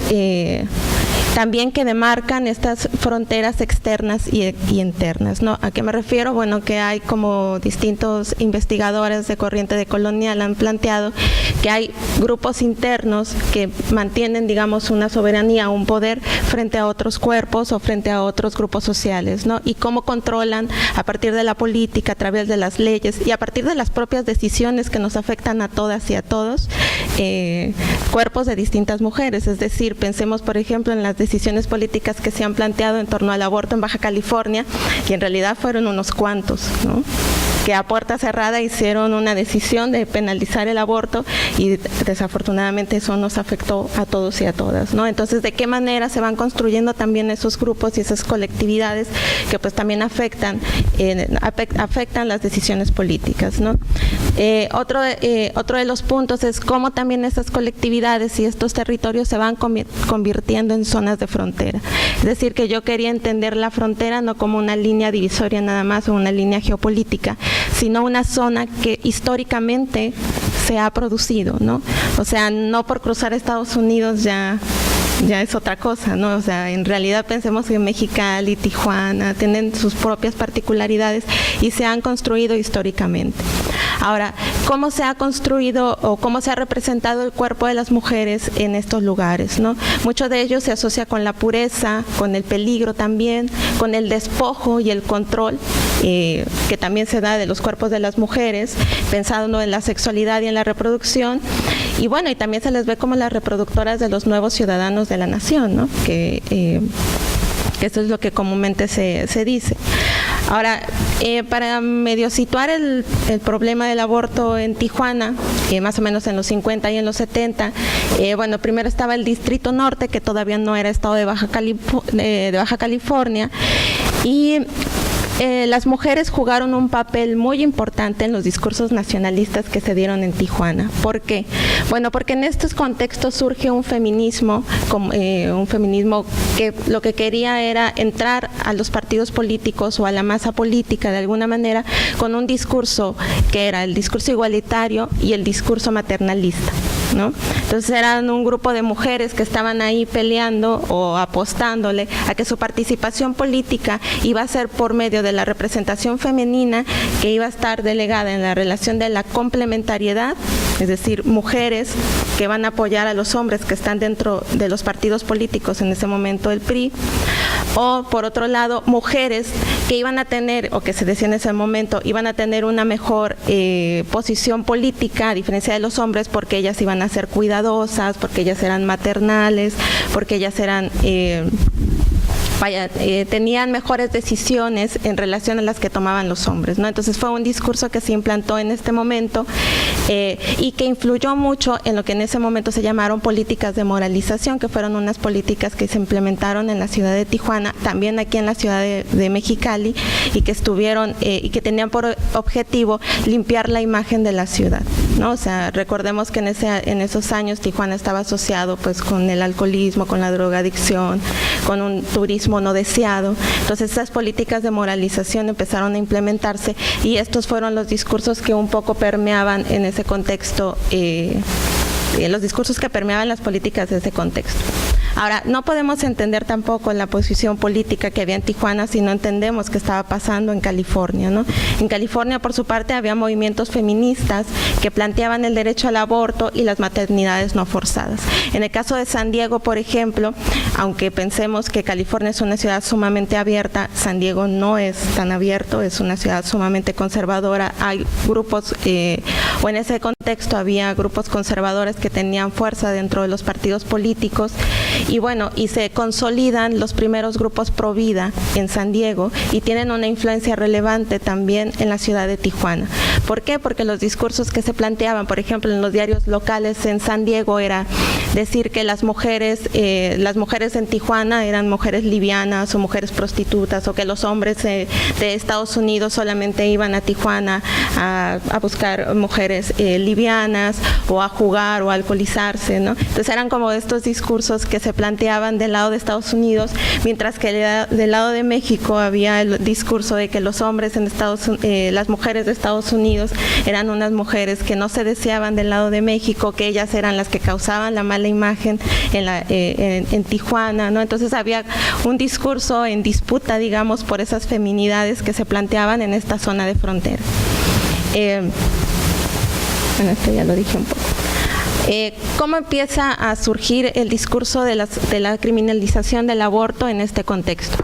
también que demarcan estas fronteras externas y internas, ¿no? ¿A qué me refiero? Bueno, que hay como distintos investigadores de corriente decolonial han planteado que hay grupos internos que mantienen, digamos, una soberanía, un poder frente a otros cuerpos o frente a otros grupos sociales, ¿no? Y cómo controlan a partir de la política, a través de las leyes y a partir de las propias decisiones que nos afectan a todas y a todos, cuerpos de distintas mujeres. Es decir, pensemos, por ejemplo, en las decisiones políticas que se han planteado en torno al aborto en Baja California, que en realidad fueron unos cuantos, ¿no?, que a puerta cerrada hicieron una decisión de penalizar el aborto y desafortunadamente eso nos afectó a todos y a todas, ¿no? Entonces, ¿de qué manera se van construyendo también esos grupos y esas colectividades que pues también afectan las decisiones políticas, ¿no? Otro de los puntos es cómo también esas colectividades y estos territorios se van convirtiendo en zonas de frontera. Es decir, que yo quería entender la frontera no como una línea divisoria nada más o una línea geopolítica, sino una zona que históricamente se ha producido, ¿no? O sea, no por cruzar Estados Unidos ya es otra cosa, ¿no? O sea, en realidad pensemos que Mexicali, Tijuana tienen sus propias particularidades y se han construido históricamente. Ahora, ¿cómo se ha construido o cómo se ha representado el cuerpo de las mujeres en estos lugares, ¿no? Mucho de ello se asocia con la pureza, con el peligro también, con el despojo y el control que también se da de los cuerpos de las mujeres, pensando en la sexualidad y en la reproducción. Y bueno, y también se les ve como las reproductoras de los nuevos ciudadanos de la nación, ¿no? Que eso es lo que comúnmente se dice. Ahora, para medio situar el problema del aborto en Tijuana, más o menos en los 50 y en los 70, bueno, primero estaba el Distrito Norte, que todavía no era estado de Baja California, y las mujeres jugaron un papel muy importante en los discursos nacionalistas que se dieron en Tijuana. ¿Por qué? Bueno, porque en estos contextos surge un feminismo que lo que quería era entrar a los partidos políticos o a la masa política de alguna manera con un discurso que era el discurso igualitario y el discurso maternalista, ¿no? Entonces eran un grupo de mujeres que estaban ahí peleando o apostándole a que su participación política iba a ser por medio de la representación femenina, que iba a estar delegada en la relación de la complementariedad, es decir, mujeres que van a apoyar a los hombres que están dentro de los partidos políticos, en ese momento el PRI, o por otro lado, mujeres que iban a tener, o que se decía en ese momento, iban a tener una mejor posición política, a diferencia de los hombres, porque ellas iban a ser cuidadosas, porque ellas eran maternales, porque ellas eran tenían mejores decisiones en relación a las que tomaban los hombres, ¿no? Entonces fue un discurso que se implantó en este momento y que influyó mucho en lo que en ese momento se llamaron políticas de moralización, que fueron unas políticas que se implementaron en la ciudad de Tijuana, también aquí en la ciudad de Mexicali, y que estuvieron y que tenían por objetivo limpiar la imagen de la ciudad, ¿no? O sea, recordemos que en esos años Tijuana estaba asociado pues con el alcoholismo, con la drogadicción, con un turismo no deseado. Entonces esas políticas de moralización empezaron a implementarse y estos fueron los discursos que un poco permeaban en ese contexto, los discursos que permeaban las políticas de ese contexto. Ahora, no podemos entender tampoco la posición política que había en Tijuana si no entendemos qué estaba pasando en California, ¿no? En California, por su parte, había movimientos feministas que planteaban el derecho al aborto y las maternidades no forzadas. En el caso de San Diego, por ejemplo, aunque pensemos que California es una ciudad sumamente abierta, San Diego no es tan abierto, es una ciudad sumamente conservadora. Hay grupos, o en ese contexto había grupos conservadores que tenían fuerza dentro de los partidos políticos. Y bueno, y se consolidan los primeros grupos pro vida en San Diego y tienen una influencia relevante también en la ciudad de Tijuana. ¿Por qué? Porque los discursos que se planteaban, por ejemplo, en los diarios locales en San Diego era decir que las mujeres en Tijuana eran mujeres livianas o mujeres prostitutas, o que los hombres de Estados Unidos solamente iban a Tijuana a buscar mujeres livianas o a jugar o a alcoholizarse, ¿no? Entonces eran como estos discursos que se planteaban del lado de Estados Unidos, mientras que del lado de México había el discurso de que los hombres en las mujeres de Estados Unidos eran unas mujeres que no se deseaban del lado de México, que ellas eran las que causaban la mala imagen en Tijuana, ¿no? Entonces había un discurso en disputa, digamos, por esas feminidades que se planteaban en esta zona de frontera. Bueno, esto ya lo dije un poco. ¿Cómo empieza a surgir el discurso de la criminalización del aborto en este contexto?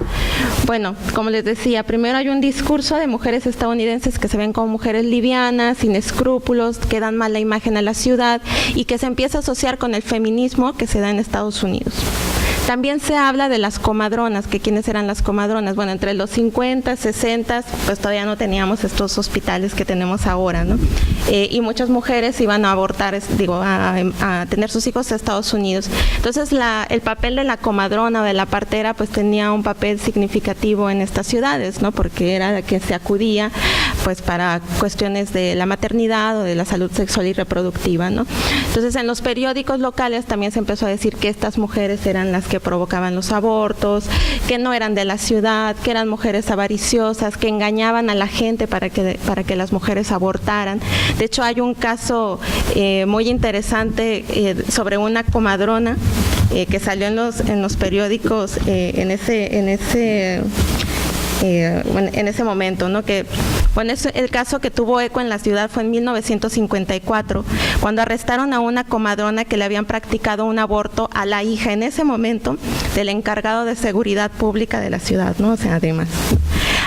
Bueno, como les decía, primero hay un discurso de mujeres estadounidenses que se ven como mujeres livianas, sin escrúpulos, que dan mala imagen a la ciudad y que se empieza a asociar con el feminismo que se da en Estados Unidos. También se habla de las comadronas, que quiénes eran las comadronas. Bueno, entre los 50, 60, pues todavía no teníamos estos hospitales que tenemos ahora, ¿no? Y muchas mujeres iban a abortar, a tener sus hijos a Estados Unidos. Entonces, el papel de la comadrona o de la partera, pues tenía un papel significativo en estas ciudades, ¿no? Porque era la que se acudía, pues, para cuestiones de la maternidad o de la salud sexual y reproductiva, ¿no? Entonces, en los periódicos locales también se empezó a decir que estas mujeres eran las que provocaban los abortos, que no eran de la ciudad, que eran mujeres avariciosas, que engañaban a la gente para que las mujeres abortaran. De hecho, hay un caso muy interesante sobre una comadrona que salió en los periódicos en ese momento, ¿no? El caso que tuvo eco en la ciudad fue en 1954, cuando arrestaron a una comadrona que le habían practicado un aborto a la hija en ese momento del encargado de seguridad pública de la ciudad, ¿no? O sea, además.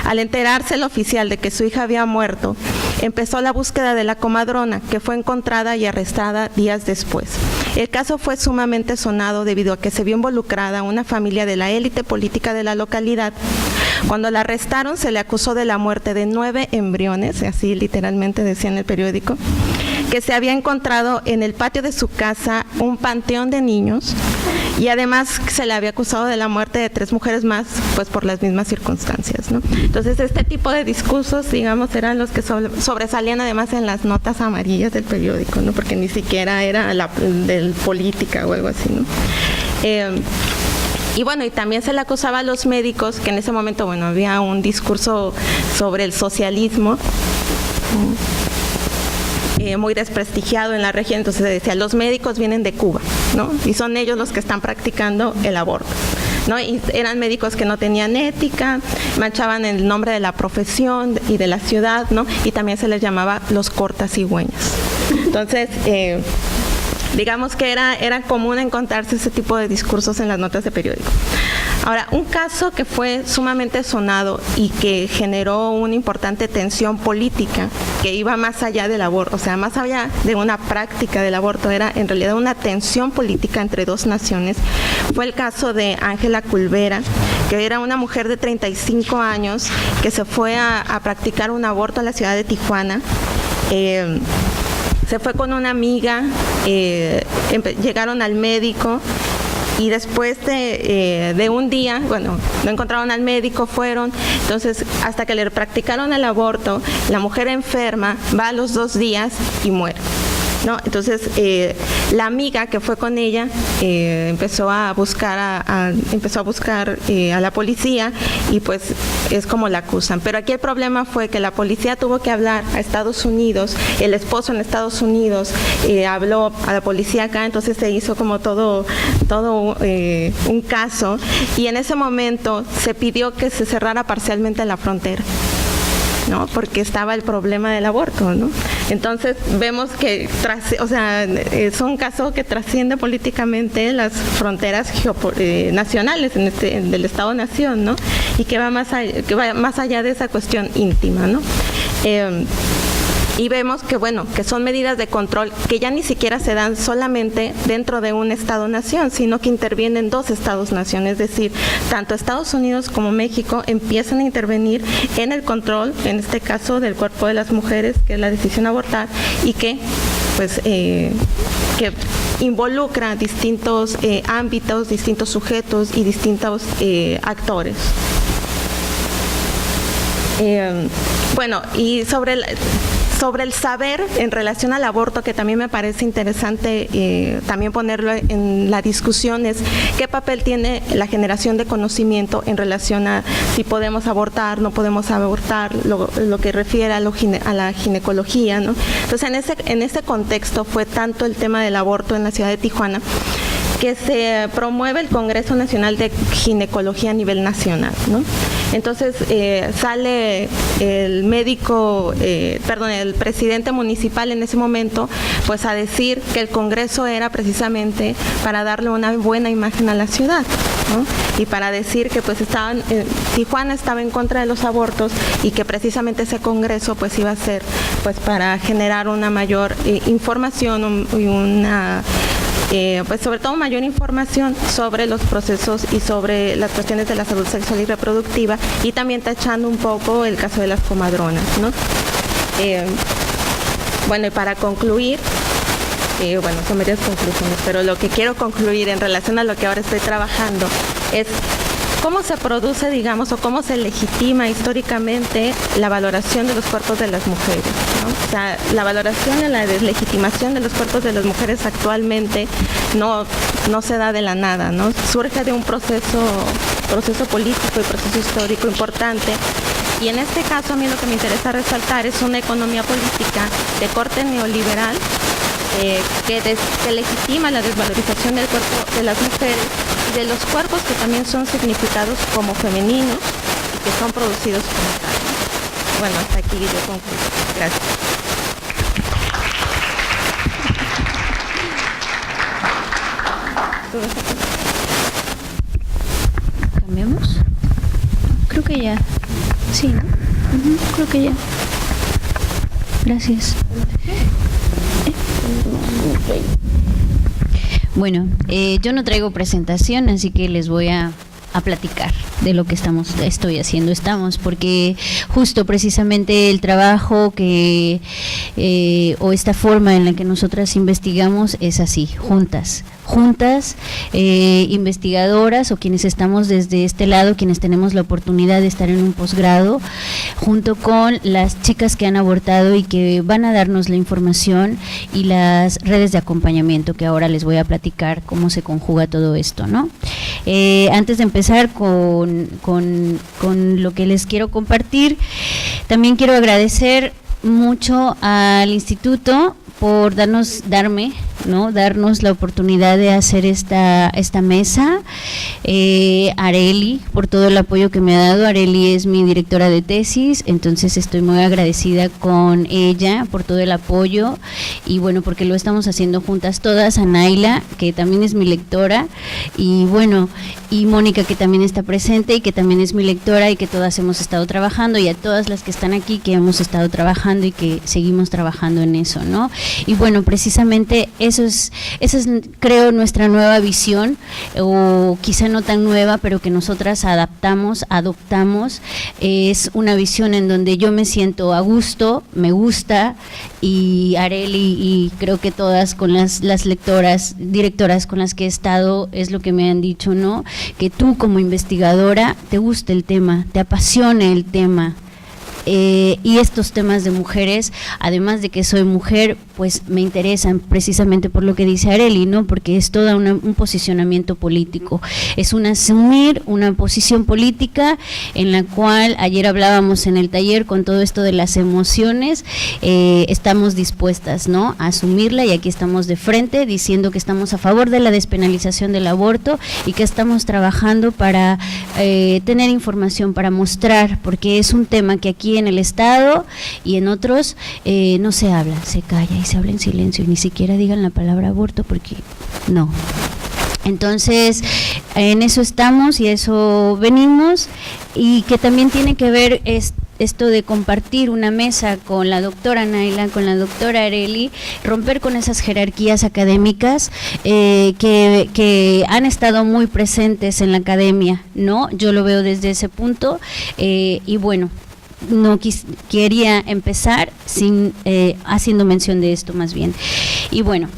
Al enterarse el oficial de que su hija había muerto, empezó la búsqueda de la comadrona, que fue encontrada y arrestada días después. El caso fue sumamente sonado debido a que se vio involucrada una familia de la élite política de la localidad. Cuando la arrestaron, se le acusó de la muerte de 9 embriones, así literalmente decía en el periódico, que se había encontrado en el patio de su casa un panteón de niños, y además se le había acusado de la muerte de 3 mujeres más, pues por las mismas circunstancias, ¿no? Entonces, este tipo de discursos, digamos, eran los que sobresalían además en las notas amarillas del periódico, ¿no? Porque ni siquiera era del política o algo así, ¿no? Y bueno, y también se le acusaba a los médicos, que en ese momento, bueno, había un discurso sobre el socialismo muy desprestigiado en la región. Entonces se decía, los médicos vienen de Cuba, ¿no? Y son ellos los que están practicando el aborto, ¿no? Y eran médicos que no tenían ética, manchaban el nombre de la profesión y de la ciudad, ¿no? Y también se les llamaba los cortacigüeñas. Entonces, digamos que era común encontrarse ese tipo de discursos en las notas de periódico. Ahora, un caso que fue sumamente sonado y que generó una importante tensión política que iba más allá del aborto, o sea, más allá de una práctica del aborto, era en realidad una tensión política entre 2 naciones, fue el caso de Ángela Culvera, que era una mujer de 35 años que se fue a practicar un aborto en la ciudad de Tijuana. Se fue con una amiga, llegaron al médico y después de un día, bueno, no encontraron al médico, fueron, entonces hasta que le practicaron el aborto, la mujer enferma, va a los 2 días y muere, ¿no? Entonces, la amiga que fue con ella empezó a buscar a la policía y pues es como la acusan. Pero aquí el problema fue que la policía tuvo que hablar a Estados Unidos, el esposo en Estados Unidos habló a la policía acá, entonces se hizo como todo un caso, y en ese momento se pidió que se cerrara parcialmente la frontera, ¿no? Porque estaba el problema del aborto, ¿no? Entonces vemos que es un caso que trasciende políticamente las fronteras nacionales del Estado-Nación, ¿no? Y que va más allá de esa cuestión íntima, ¿no? Y vemos que, bueno, que son medidas de control que ya ni siquiera se dan solamente dentro de un Estado-nación, sino que intervienen 2 Estados-nación, es decir, tanto Estados Unidos como México empiezan a intervenir en el control, en este caso, del cuerpo de las mujeres, que es la decisión de abortar, y que, pues, que involucra distintos ámbitos, distintos sujetos y distintos actores. Bueno, y sobre el saber en relación al aborto, que también me parece interesante también ponerlo en la discusión, es qué papel tiene la generación de conocimiento en relación a si podemos abortar, no podemos abortar, lo que refiere a la ginecología, ¿no? Entonces, en ese contexto fue tanto el tema del aborto en la ciudad de Tijuana que se promueve el Congreso Nacional de Ginecología a nivel nacional, ¿no? Entonces sale el el presidente municipal en ese momento, pues a decir que el Congreso era precisamente para darle una buena imagen a la ciudad, ¿no? Y para decir que pues Tijuana estaba en contra de los abortos y que precisamente ese Congreso pues iba a ser pues para generar una mayor información y una pues sobre todo mayor información sobre los procesos y sobre las cuestiones de la salud sexual y reproductiva, y también tachando un poco el caso de las comadronas, ¿no? Bueno, y para concluir, son varias conclusiones, pero lo que quiero concluir en relación a lo que ahora estoy trabajando es cómo se produce, digamos, o cómo se legitima históricamente la valoración de los cuerpos de las mujeres, ¿no? O sea, la valoración y la deslegitimación de los cuerpos de las mujeres actualmente no se da de la nada, ¿no? Surge de un proceso político y proceso histórico importante. Y en este caso a mí lo que me interesa resaltar es una economía política de corte neoliberal que legitima la desvalorización del cuerpo de las mujeres y de los cuerpos que también son significados como femeninos y que son producidos como tal. Bueno, hasta aquí yo concluyo. Gracias. ¿Cambiamos? Creo que ya. Sí, ¿no? Creo que ya. Gracias. Bueno, yo no traigo presentación, así que les voy a platicar de lo que estoy haciendo. Porque justo precisamente el trabajo o esta forma en la que nosotras investigamos es así, juntas, investigadoras o quienes estamos desde este lado, quienes tenemos la oportunidad de estar en un posgrado, junto con las chicas que han abortado y que van a darnos la información y las redes de acompañamiento, que ahora les voy a platicar cómo se conjuga todo esto, ¿no? Antes de empezar con lo que les quiero compartir, también quiero agradecer mucho al instituto por darnos la oportunidad de hacer esta mesa, Areli por todo el apoyo que me ha dado. Areli es mi directora de tesis, entonces estoy muy agradecida con ella por todo el apoyo, y bueno, porque lo estamos haciendo juntas todas, a Naila, que también es mi lectora, y bueno, y Mónica, que también está presente y que también es mi lectora, y que todas hemos estado trabajando, y a todas las que están aquí que hemos estado trabajando y que seguimos trabajando en eso, ¿no? Y bueno, precisamente esa es creo nuestra nueva visión, o quizá no tan nueva, pero que nosotras adoptamos, es una visión en donde yo me siento a gusto, me gusta, y Areli y creo que todas con las lectoras, directoras con las que he estado, es lo que me han dicho, ¿no? Que tú como investigadora te gusta el tema, te apasiona el tema. Y estos temas de mujeres, además de que soy mujer, pues me interesan precisamente por lo que dice Areli, ¿no? Porque es todo un posicionamiento político, es un asumir una posición política en la cual ayer hablábamos en el taller con todo esto de las emociones, estamos dispuestas, ¿no?, a asumirla, y aquí estamos de frente diciendo que estamos a favor de la despenalización del aborto y que estamos trabajando para tener información, para mostrar, porque es un tema que aquí en el Estado y en otros no se habla, se calla y se habla en silencio, y ni siquiera digan la palabra aborto porque no. Entonces, en eso estamos y eso venimos, y que también tiene que ver esto de compartir una mesa con la doctora Naila, con la doctora Areli, romper con esas jerarquías académicas que han estado muy presentes en la academia, ¿no? Yo lo veo desde ese punto, y bueno, no quería empezar sin haciendo mención de esto más bien. Y bueno,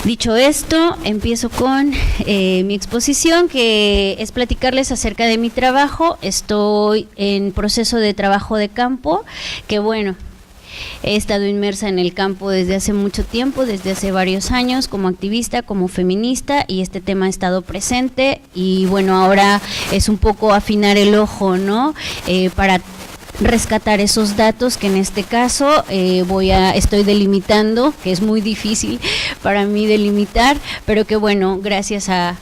Dicho esto, empiezo con mi exposición, que es platicarles acerca de mi trabajo. Estoy en proceso de trabajo de campo, que bueno, he estado inmersa en el campo desde hace mucho tiempo, desde hace varios años, como activista, como feminista, y este tema ha estado presente, y bueno, ahora es un poco afinar el ojo, ¿no? Para rescatar esos datos que en este caso estoy delimitando, que es muy difícil para mí delimitar, pero que bueno, gracias a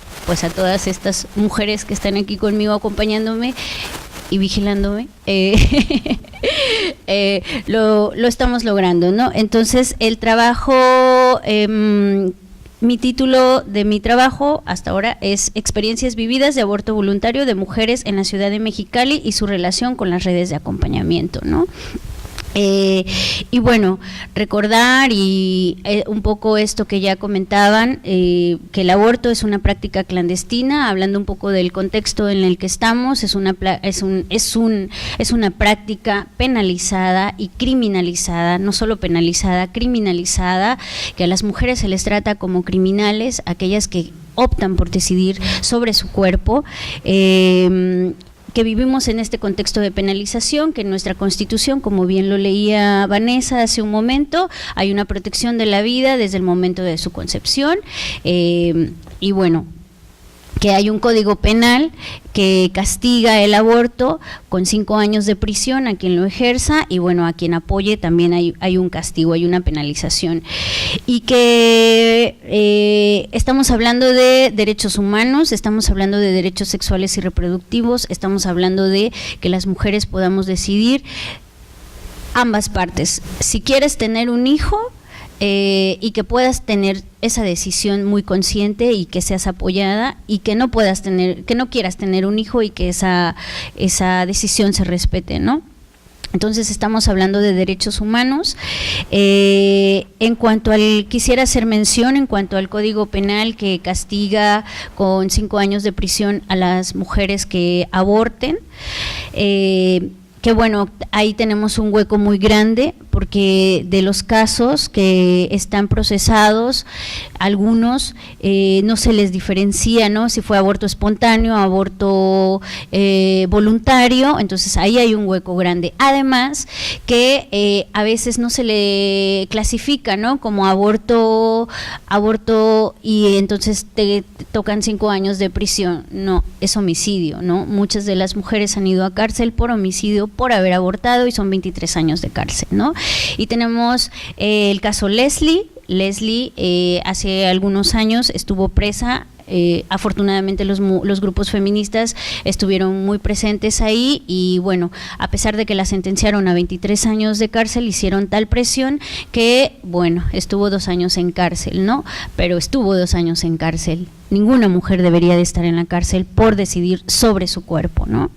todas estas mujeres que están aquí conmigo acompañándome y vigilándome, lo estamos logrando, ¿no? Entonces, el trabajo, mi título de mi trabajo hasta ahora es Experiencias vividas de aborto voluntario de mujeres en la ciudad de Mexicali y su relación con las redes de acompañamiento, ¿no? Y bueno, recordar y un poco esto que ya comentaban, que el aborto es una práctica clandestina, hablando un poco del contexto en el que estamos, es una práctica penalizada y criminalizada, no solo penalizada, criminalizada, que a las mujeres se les trata como criminales, aquellas que optan por decidir sobre su cuerpo, que vivimos en este contexto de penalización, que en nuestra Constitución, como bien lo leía Vanessa hace un momento, hay una protección de la vida desde el momento de su concepción, y bueno, que hay un código penal que castiga el aborto con 5 años de prisión a quien lo ejerza, y bueno, a quien apoye también hay un castigo, hay una penalización, y que estamos hablando de derechos humanos, estamos hablando de derechos sexuales y reproductivos, estamos hablando de que las mujeres podamos decidir ambas partes, si quieres tener un hijo, y que puedas tener esa decisión muy consciente y que seas apoyada, y que no quieras tener un hijo y que esa decisión se respete, ¿no? Entonces estamos hablando de derechos humanos. En cuanto quisiera hacer mención en cuanto al Código Penal, que castiga con 5 años de prisión a las mujeres que aborten, que bueno, ahí tenemos un hueco muy grande, porque de los casos que están procesados, algunos no se les diferencia, ¿no? Si fue aborto espontáneo, aborto voluntario, entonces ahí hay un hueco grande. Además que a veces no se le clasifica, ¿no? Como aborto y entonces te tocan 5 años de prisión. No, es homicidio, ¿no? Muchas de las mujeres han ido a cárcel por homicidio, por haber abortado, y son 23 años de cárcel, ¿no? Y tenemos el caso Leslie, hace algunos años estuvo presa. Afortunadamente los grupos feministas estuvieron muy presentes ahí, y bueno, a pesar de que la sentenciaron a 23 años de cárcel, hicieron tal presión que, bueno, estuvo 2 años en cárcel, ¿no? Pero estuvo 2 años en cárcel. Ninguna mujer debería de estar en la cárcel por decidir sobre su cuerpo, ¿no?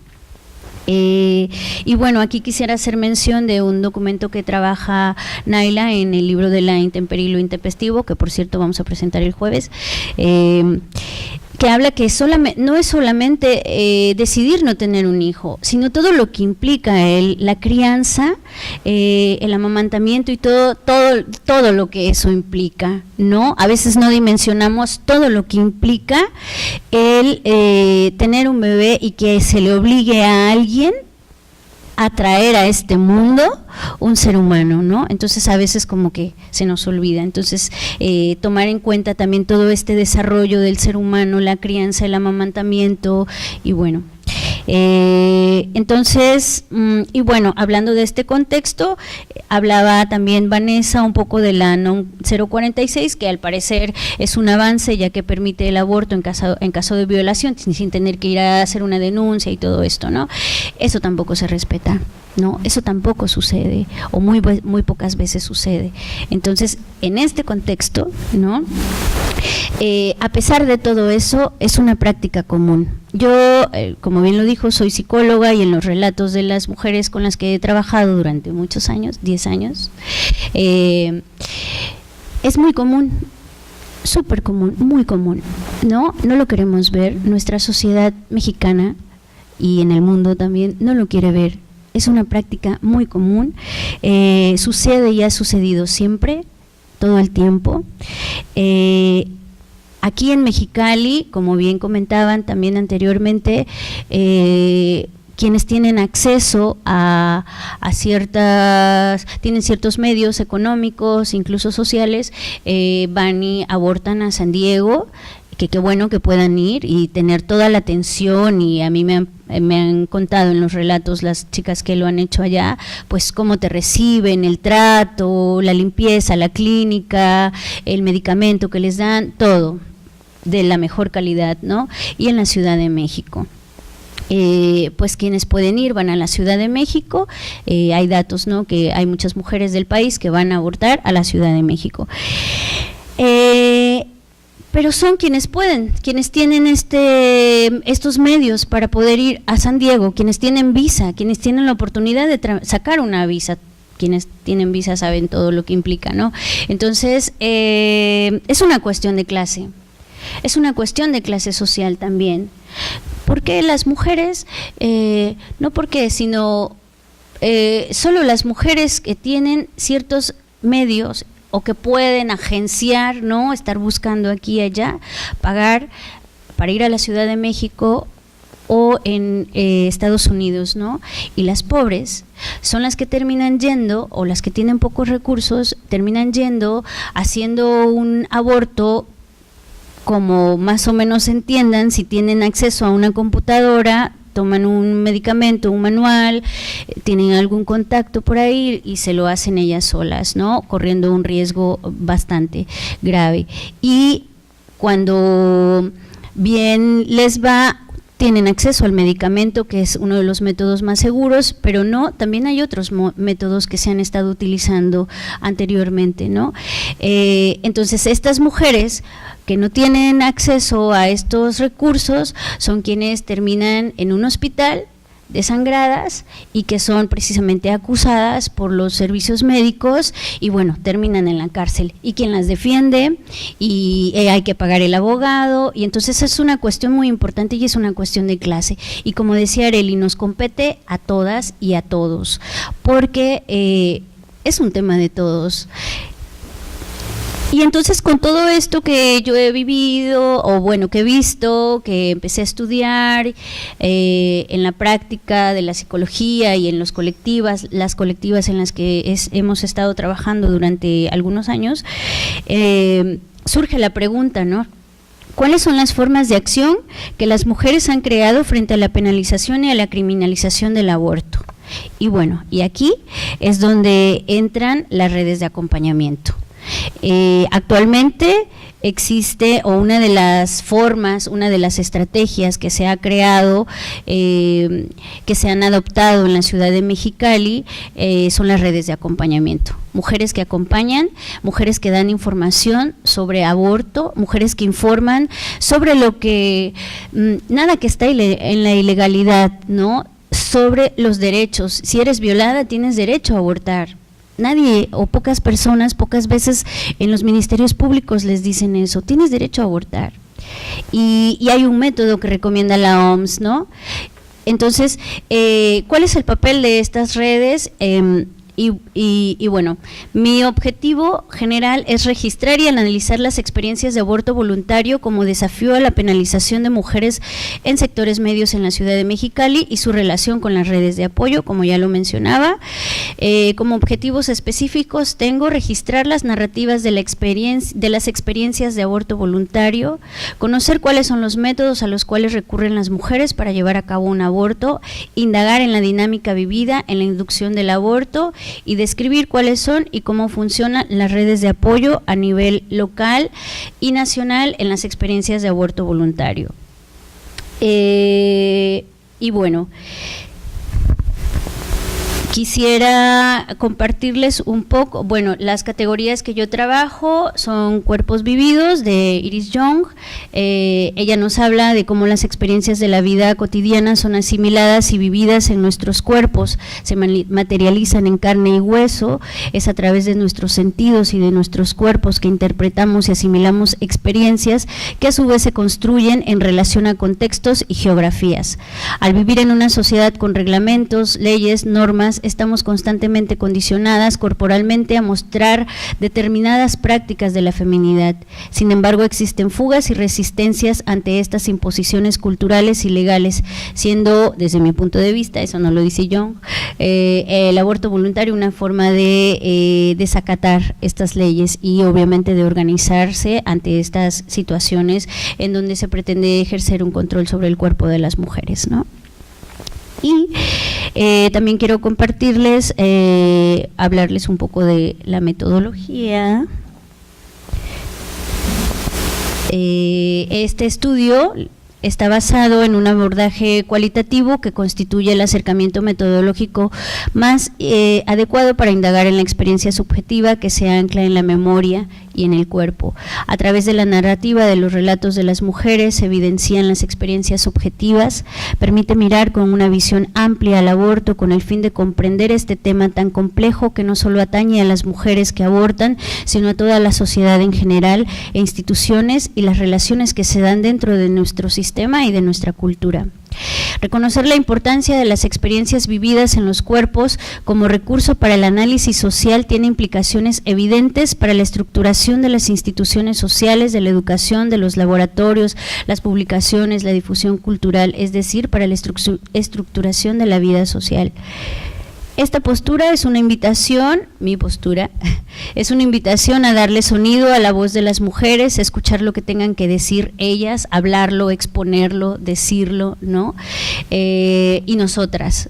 Y bueno, aquí quisiera hacer mención de un documento que trabaja Naila en el libro de la intemperie y lo intempestivo, que por cierto vamos a presentar el jueves, que habla que no es solamente decidir no tener un hijo, sino todo lo que implica la crianza, el amamantamiento y todo lo que eso implica, ¿no? A veces no dimensionamos todo lo que implica el tener un bebé y que se le obligue a alguien a traer a este mundo un ser humano, ¿no? Entonces a veces como que se nos olvida. Entonces tomar en cuenta también todo este desarrollo del ser humano, la crianza, el amamantamiento, y bueno. Entonces, y bueno, hablando de este contexto, hablaba también Vanessa un poco de la NOM 046, que al parecer es un avance, ya que permite el aborto en caso de violación, sin tener que ir a hacer una denuncia y todo esto, ¿no? Eso tampoco se respeta, ¿no? Eso tampoco sucede, o muy pocas veces sucede. Entonces, en este contexto, ¿no? A pesar de todo eso, es una práctica común. Yo, como bien lo dijo, soy psicóloga, y en los relatos de las mujeres con las que he trabajado durante muchos años, 10 años, es muy común, súper común, muy común, ¿no? No lo queremos ver, nuestra sociedad mexicana y en el mundo también no lo quiere ver. Es una práctica muy común, sucede y ha sucedido siempre, todo el tiempo. Aquí en Mexicali, como bien comentaban también anteriormente, quienes tienen acceso a tienen ciertos medios económicos, incluso sociales, van y abortan a San Diego, que qué bueno que puedan ir y tener toda la atención, y a mí me han contado en los relatos las chicas que lo han hecho allá, pues cómo te reciben, el trato, la limpieza, la clínica, el medicamento que les dan, todo de la mejor calidad, ¿no? Y en la Ciudad de México. Pues quienes pueden ir van a la Ciudad de México, hay datos, ¿no?, que hay muchas mujeres del país que van a abortar a la Ciudad de México. Pero son quienes pueden, quienes tienen estos medios para poder ir a San Diego, quienes tienen visa, quienes tienen la oportunidad de sacar una visa. Quienes tienen visa saben todo lo que implica, ¿no? Entonces, es una cuestión de clase. Es una cuestión de clase social también, porque las mujeres, no porque, sino solo las mujeres que tienen ciertos medios o que pueden agenciar, ¿no?, estar buscando aquí y allá, pagar para ir a la Ciudad de México o en Estados Unidos, ¿no? Y las pobres son las que terminan yendo, o las que tienen pocos recursos, terminan yendo, haciendo un aborto, como más o menos entiendan, si tienen acceso a una computadora, toman un medicamento, un manual, tienen algún contacto por ahí y se lo hacen ellas solas, ¿no?, corriendo un riesgo bastante grave. Y cuando bien les va, tienen acceso al medicamento, que es uno de los métodos más seguros, pero no, también hay otros métodos que se han estado utilizando anteriormente, ¿no? Entonces, estas mujeres que no tienen acceso a estos recursos son quienes terminan en un hospital desangradas y que son precisamente acusadas por los servicios médicos y bueno, terminan en la cárcel, y quien las defiende, y hay que pagar el abogado, y entonces es una cuestión muy importante y es una cuestión de clase, y como decía Arely, nos compete a todas y a todos, porque es un tema de todos. Y entonces, con todo esto que yo he vivido, o bueno, que he visto, que empecé a estudiar en la práctica de la psicología y en las colectivas en las que hemos estado trabajando durante algunos años, surge la pregunta, ¿no? ¿Cuáles son las formas de acción que las mujeres han creado frente a la penalización y a la criminalización del aborto? Y bueno, y aquí es donde entran las redes de acompañamiento. Actualmente existe, o una de las formas, una de las estrategias que se ha creado, que se han adoptado en la ciudad de Mexicali, son las redes de acompañamiento. Mujeres que acompañan, mujeres que dan información sobre aborto, mujeres que informan sobre lo que, nada que está en la ilegalidad, ¿no?, sobre los derechos. Si eres violada, tienes derecho a abortar. Nadie o pocas personas, pocas veces en los ministerios públicos les dicen eso, tienes derecho a abortar. Y hay un método que recomienda la OMS, ¿no? Entonces, ¿cuál es el papel de estas redes? Y bueno, mi objetivo general es registrar y analizar las experiencias de aborto voluntario como desafío a la penalización de mujeres en sectores medios en la ciudad de Mexicali y su relación con las redes de apoyo, como ya lo mencionaba. Como objetivos específicos tengo registrar las narrativas de las experiencias de aborto voluntario, conocer cuáles son los métodos a los cuales recurren las mujeres para llevar a cabo un aborto, indagar en la dinámica vivida en la inducción del aborto y describir cuáles son y cómo funcionan las redes de apoyo a nivel local y nacional en las experiencias de aborto voluntario. Y bueno, quisiera compartirles un poco, bueno, las categorías que yo trabajo son Cuerpos Vividos, de Iris Young. Ella nos habla de cómo las experiencias de la vida cotidiana son asimiladas y vividas en nuestros cuerpos, se materializan en carne y hueso, es a través de nuestros sentidos y de nuestros cuerpos que interpretamos y asimilamos experiencias que a su vez se construyen en relación a contextos y geografías. Al vivir en una sociedad con reglamentos, leyes, normas personas estamos constantemente condicionadas corporalmente a mostrar determinadas prácticas de la feminidad. Sin embargo, existen fugas y resistencias ante estas imposiciones culturales y legales, siendo, desde mi punto de vista, eso no lo dice Young, el aborto voluntario una forma de desacatar estas leyes y obviamente de organizarse ante estas situaciones en donde se pretende ejercer un control sobre el cuerpo de las mujeres, ¿no? Y también quiero compartirles, hablarles un poco de la metodología. Este estudio está basado en un abordaje cualitativo que constituye el acercamiento metodológico más adecuado para indagar en la experiencia subjetiva que se ancla en la memoria y en el cuerpo. A través de la narrativa de los relatos de las mujeres se evidencian las experiencias subjetivas, permite mirar con una visión amplia al aborto con el fin de comprender este tema tan complejo que no solo atañe a las mujeres que abortan, sino a toda la sociedad en general e instituciones y las relaciones que se dan dentro de nuestro sistema y de nuestra cultura. Reconocer la importancia de las experiencias vividas en los cuerpos como recurso para el análisis social tiene implicaciones evidentes para la estructuración de las instituciones sociales, de la educación, de los laboratorios, las publicaciones, la difusión cultural, es decir, para la estructuración de la vida social. Esta postura es una invitación, mi postura, es una invitación a darle sonido a la voz de las mujeres, a escuchar lo que tengan que decir ellas, hablarlo, exponerlo, decirlo, ¿no? Y nosotras,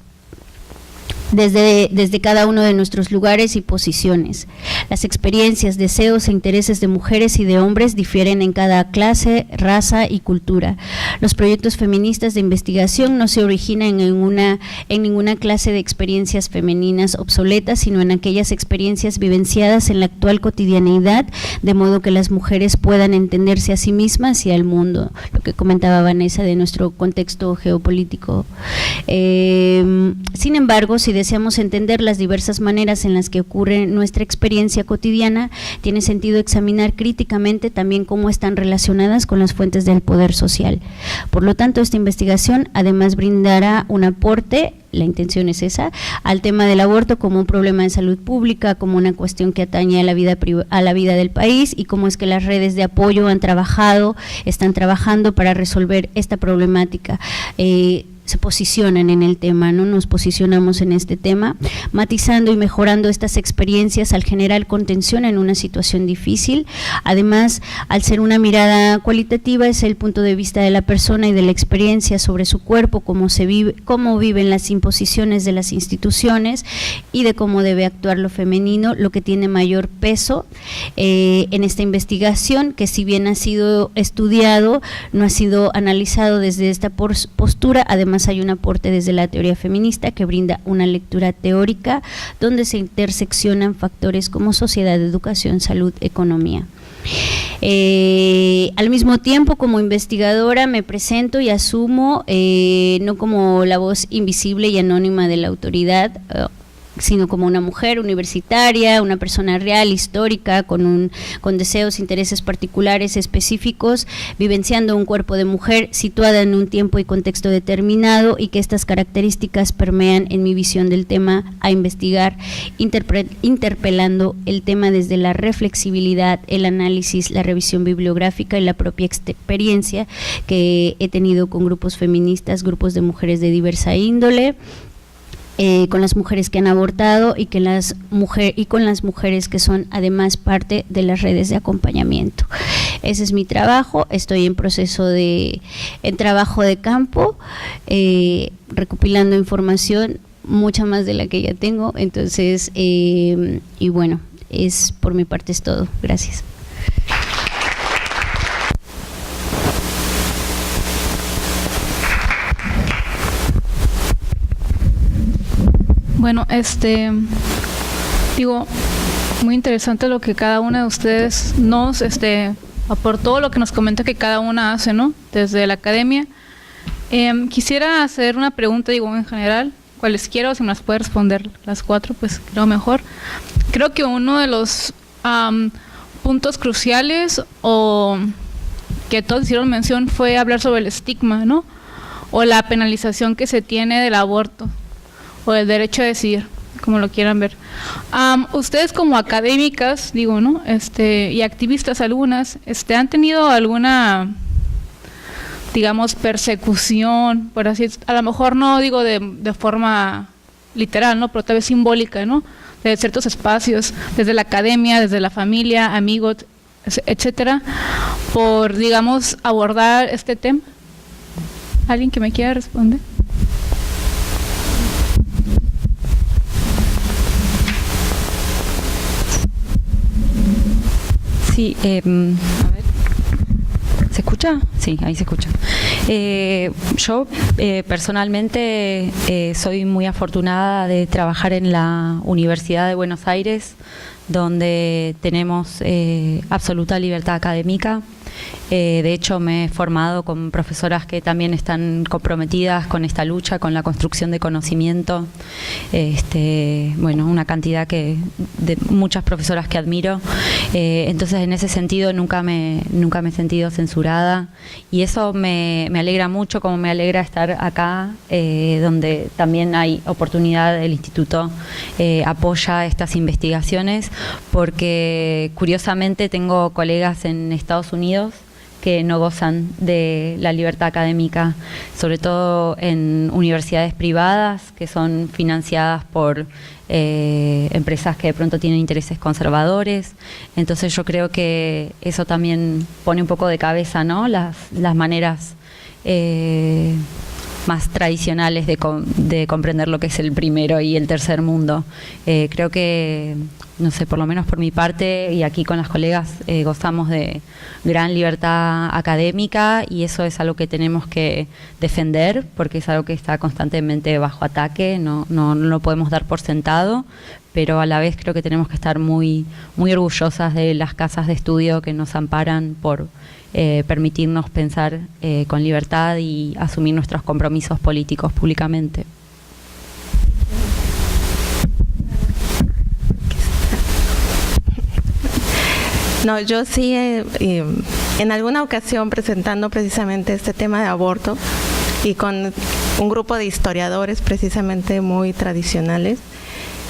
desde cada uno de nuestros lugares y posiciones. Las experiencias, deseos e intereses de mujeres y de hombres difieren en cada clase, raza y cultura. Los proyectos feministas de investigación no se originan en ninguna clase de experiencias femeninas obsoletas, sino en aquellas experiencias vivenciadas en la actual cotidianeidad, de modo que las mujeres puedan entenderse a sí mismas y al mundo, lo que comentaba Vanessa de nuestro contexto geopolítico. Sin embargo, si deseamos entender las diversas maneras en las que ocurre nuestra experiencia cotidiana, tiene sentido examinar críticamente también cómo están relacionadas con las fuentes del poder social. Por lo tanto, esta investigación además brindará un aporte, la intención es esa, al tema del aborto como un problema de salud pública, como una cuestión que atañe a la vida del país y cómo es que las redes de apoyo están trabajando para resolver esta problemática. Se posicionan en el tema, ¿no? Nos posicionamos en este tema, matizando y mejorando estas experiencias al generar contención en una situación difícil. Además, al ser una mirada cualitativa, es el punto de vista de la persona y de la experiencia sobre su cuerpo, cómo viven las imposiciones de las instituciones y de cómo debe actuar lo femenino, lo que tiene mayor peso en esta investigación, que si bien ha sido estudiado, no ha sido analizado desde esta postura. Además, hay un aporte desde la teoría feminista que brinda una lectura teórica donde se interseccionan factores como sociedad, educación, salud, economía. Al mismo tiempo, como investigadora me presento y asumo no como la voz invisible y anónima de la autoridad, sino como una mujer universitaria, una persona real, histórica, con deseos, intereses particulares específicos, vivenciando un cuerpo de mujer situada en un tiempo y contexto determinado, y que estas características permean en mi visión del tema a investigar, interpelando el tema desde la reflexibilidad, el análisis, la revisión bibliográfica y la propia experiencia que he tenido con grupos feministas, grupos de mujeres de diversa índole, con las mujeres que han abortado y con las mujeres que son además parte de las redes de acompañamiento. Ese es mi trabajo. Estoy en proceso en trabajo de campo, recopilando información, mucha más de la que ya tengo. Entonces, y bueno, por mi parte es todo. Gracias. Bueno, muy interesante lo que cada una de ustedes nos aportó, lo que nos comenta que cada una hace, ¿no? Desde la academia. Quisiera hacer una pregunta, en general, cualesquiera, o si me las puede responder las cuatro, pues creo mejor. Creo que uno de los puntos cruciales, o que todos hicieron mención, fue hablar sobre el estigma, ¿no? O la penalización que se tiene del aborto, o del derecho a decidir. como lo quieran ver. Ustedes como académicas, digo, ¿no? Y activistas algunas, ¿han tenido alguna, digamos, persecución, por así decirlo? A lo mejor no digo de forma literal, ¿no? Pero tal vez simbólica, ¿no? De ciertos espacios, desde la academia, desde la familia, amigos, etcétera, por, digamos, abordar este tema. ¿Alguien que me quiera responder? Sí, a ver. ¿Se escucha? Sí, ahí se escucha. Yo personalmente soy muy afortunada de trabajar en la Universidad de Buenos Aires, donde tenemos absoluta libertad académica. De hecho, me he formado con profesoras que también están comprometidas con esta lucha, con la construcción de conocimiento. Bueno, una cantidad de muchas profesoras que admiro. Entonces, en ese sentido, nunca me he sentido censurada. Y eso me alegra mucho, como me alegra estar acá, donde también hay oportunidad. El Instituto apoya estas investigaciones, porque curiosamente tengo colegas en Estados Unidos que no gozan de la libertad académica, sobre todo en universidades privadas que son financiadas por empresas que de pronto tienen intereses conservadores. Entonces yo creo que eso también pone un poco de cabeza, ¿no? Las maneras más tradicionales de comprender lo que es el primero y el tercer mundo. Creo que, no sé, por lo menos por mi parte y aquí con las colegas gozamos de gran libertad académica, y eso es algo que tenemos que defender, porque es algo que está constantemente bajo ataque. No lo podemos dar por sentado, pero a la vez creo que tenemos que estar muy, muy orgullosas de las casas de estudio que nos amparan por permitirnos pensar con libertad y asumir nuestros compromisos políticos públicamente. No, yo sí, en alguna ocasión presentando precisamente este tema de aborto y con un grupo de historiadores precisamente muy tradicionales,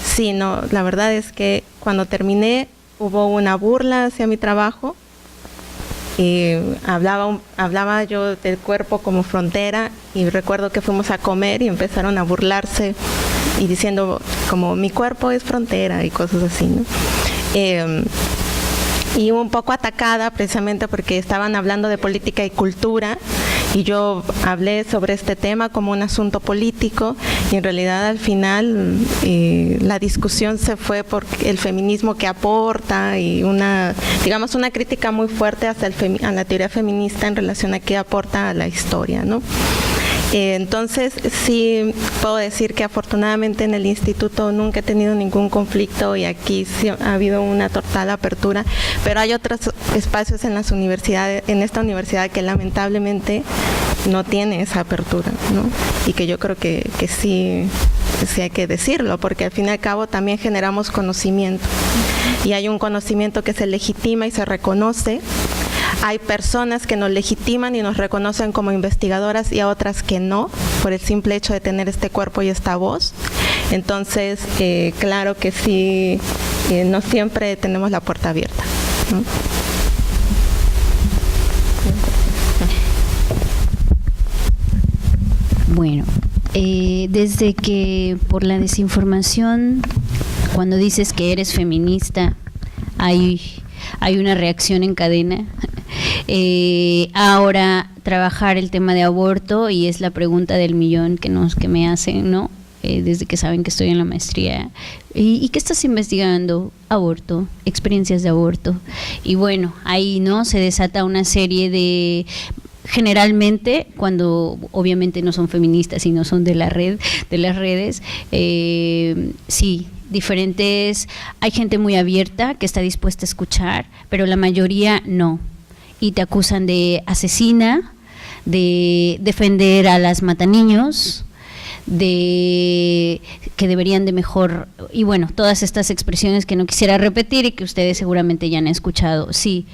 sí, no, la verdad es que cuando terminé hubo una burla hacia mi trabajo. Y hablaba yo del cuerpo como frontera, y recuerdo que fuimos a comer y empezaron a burlarse y diciendo como mi cuerpo es frontera y cosas así, ¿no? Y un poco atacada precisamente porque estaban hablando de política y cultura, y yo hablé sobre este tema como un asunto político, y en realidad al final la discusión se fue por el feminismo que aporta, y una crítica muy fuerte hacia a la teoría feminista en relación a qué aporta a la historia, ¿no? Entonces sí puedo decir que afortunadamente en el instituto nunca he tenido ningún conflicto, y aquí sí ha habido una total apertura, pero hay otros espacios en las universidades, en esta universidad, que lamentablemente no tiene esa apertura, ¿no? Y que yo creo que sí hay que decirlo, porque al fin y al cabo también generamos conocimiento, y hay un conocimiento que se legitima y se reconoce. Hay personas que nos legitiman y nos reconocen como investigadoras, y a otras que no, por el simple hecho de tener este cuerpo y esta voz. Entonces, claro que sí, no siempre tenemos la puerta abierta, ¿no? Bueno, desde que por la desinformación, cuando dices que eres feminista, hay una reacción en cadena. Ahora trabajar el tema de aborto, y es la pregunta del millón que me hacen, ¿no? Desde que saben que estoy en la maestría. ¿Y qué estás investigando? Aborto, experiencias de aborto. Y bueno, ahí no se desata una serie de, generalmente cuando obviamente no son feministas y no son de la red, de las redes, sí, diferentes, hay gente muy abierta que está dispuesta a escuchar, pero la mayoría no, y te acusan de asesina, de defender a las mataniños, que deberían de mejor, y bueno, todas estas expresiones que no quisiera repetir y que ustedes seguramente ya han escuchado. Sí,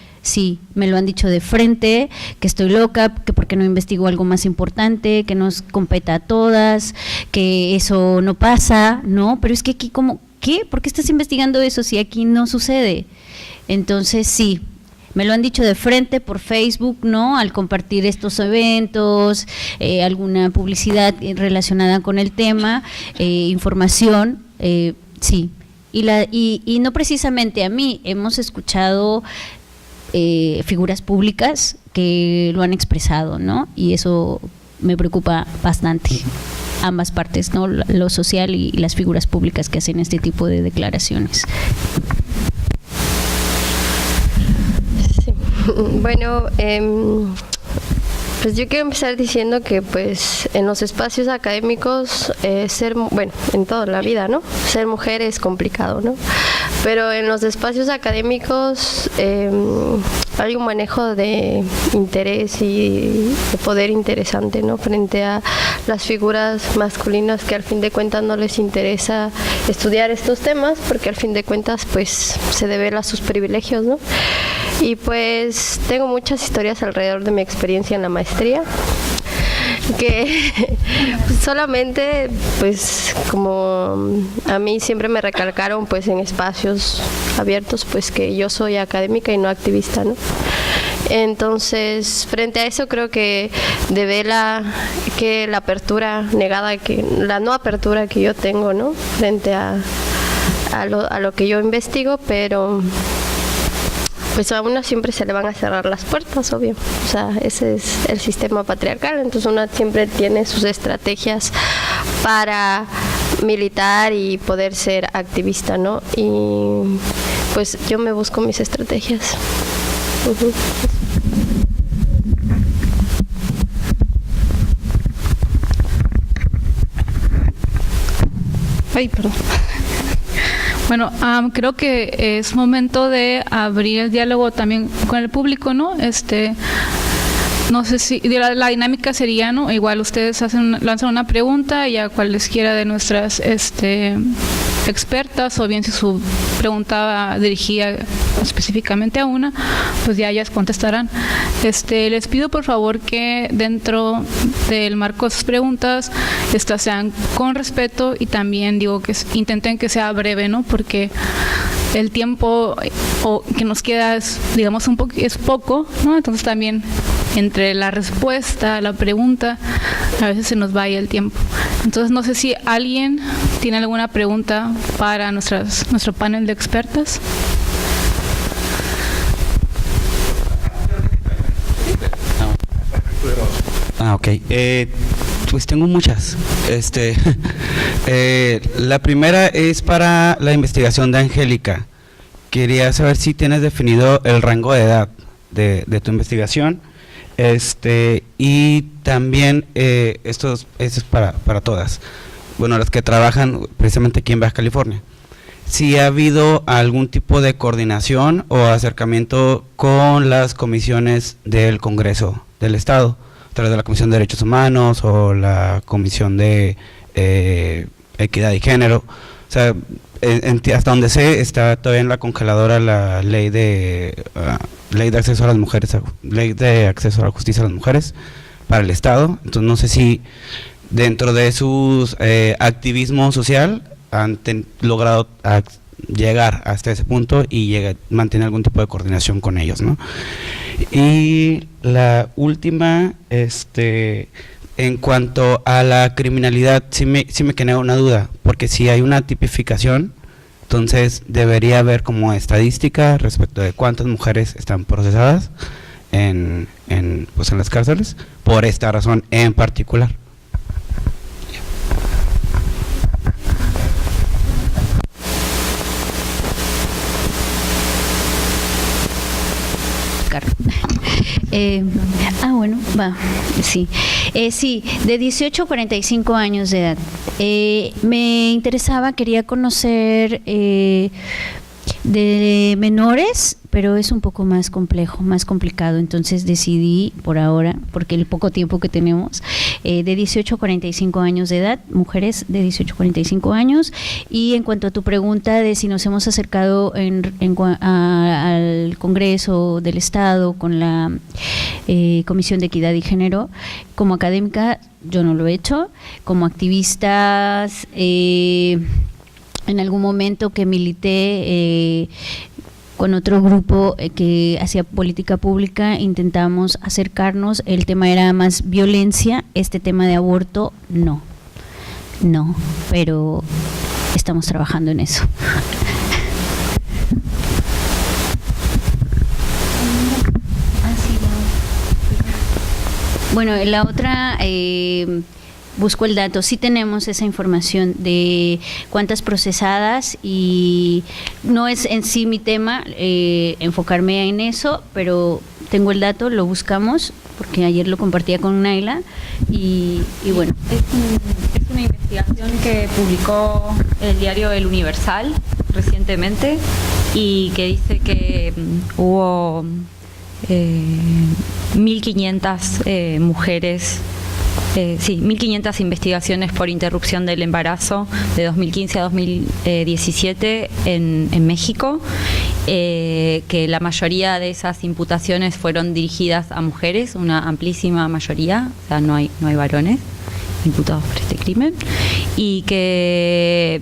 me lo han dicho de frente, que estoy loca, que por qué no investigo algo más importante, que nos competa a todas, que eso no pasa, ¿no? Pero es que aquí como, ¿qué? ¿Por qué estás investigando eso si aquí no sucede? Entonces sí, me lo han dicho de frente por Facebook, ¿no? Al compartir estos eventos, alguna publicidad relacionada con el tema, información, sí. Y no precisamente a mí, hemos escuchado figuras públicas que lo han expresado, ¿no? Y eso me preocupa bastante, ambas partes, ¿no? Lo social y las figuras públicas que hacen este tipo de declaraciones. Sí. Bueno, pues yo quiero empezar diciendo que pues en los espacios académicos en toda la vida, ¿no? Ser mujer es complicado, ¿no? Pero en los espacios académicos hay un manejo de interés y de poder interesante, ¿no? Frente a las figuras masculinas que al fin de cuentas no les interesa estudiar estos temas porque al fin de cuentas pues se devela sus privilegios, ¿no? Y pues tengo muchas historias alrededor de mi experiencia en la maestría que solamente pues como a mí siempre me recalcaron pues en espacios abiertos pues que yo soy académica y no activista, ¿no? Entonces frente a eso creo que devela que la apertura negada, la no apertura que yo tengo, ¿no? Frente a lo que yo investigo, pero pues a uno siempre se le van a cerrar las puertas, obvio. O sea, ese es el sistema patriarcal, entonces uno siempre tiene sus estrategias para militar y poder ser activista, ¿no? Y pues yo me busco mis estrategias. Ay, perdón. Bueno, creo que es momento de abrir el diálogo también con el público, ¿no? No sé si la dinámica sería, ¿no? Igual ustedes lanzan una pregunta y a cualesquiera de nuestras expertas, o bien si su pregunta va dirigida específicamente a una, pues ya ellas contestarán. Les pido por favor que dentro del marco de sus preguntas sean con respeto y también digo que intenten que sea breve, ¿no? Porque el tiempo que nos queda es, digamos, es poco, ¿no? Entonces también entre la respuesta, la pregunta, a veces se nos va ahí el tiempo. Entonces no sé si alguien tiene alguna pregunta para nuestro panel de expertas. Ok. Pues tengo muchas. La primera es para la investigación de Angélica. Quería saber si tienes definido el rango de edad de tu investigación. Y también esto es para todas. Bueno, las que trabajan precisamente aquí en Baja California. Si ha habido algún tipo de coordinación o acercamiento con las comisiones del Congreso del Estado, a través de la Comisión de Derechos Humanos o la Comisión de Equidad y Género. O sea, hasta donde sé, está todavía en la congeladora la ley de acceso a las mujeres, ley de acceso a la justicia a las mujeres para el Estado. Entonces no sé si dentro de su activismo social han logrado llegar hasta ese punto y mantener algún tipo de coordinación con ellos, ¿no? Y la última, en cuanto a la criminalidad, sí me genera una duda, porque si hay una tipificación, entonces debería haber como estadística respecto de cuántas mujeres están procesadas en las cárceles, por esta razón en particular. Bueno, va, sí. Sí, de 18 a 45 años de edad. Me interesaba, quería conocer de menores, pero es un poco más complejo, más complicado. Entonces decidí por ahora, porque el poco tiempo que tenemos, de 18 a 45 años de edad, mujeres de 18 a 45 años. Y en cuanto a tu pregunta de si nos hemos acercado al Congreso del Estado con la Comisión de Equidad y Género, como académica yo no lo he hecho, como activistas en algún momento que milité con otro grupo que hacía política pública, intentamos acercarnos, el tema era más violencia, este tema de aborto no, pero estamos trabajando en eso. Bueno, la otra, busco el dato, sí tenemos esa información de cuántas procesadas y no es en sí mi tema enfocarme en eso, pero tengo el dato, lo buscamos porque ayer lo compartía con Naila y bueno. Es una investigación que publicó el diario El Universal recientemente y que dice que hubo 1.500 mujeres, 1.500 investigaciones por interrupción del embarazo de 2015 a 2017 en México, que la mayoría de esas imputaciones fueron dirigidas a mujeres, una amplísima mayoría, o sea, no hay varones imputados por este crimen, y que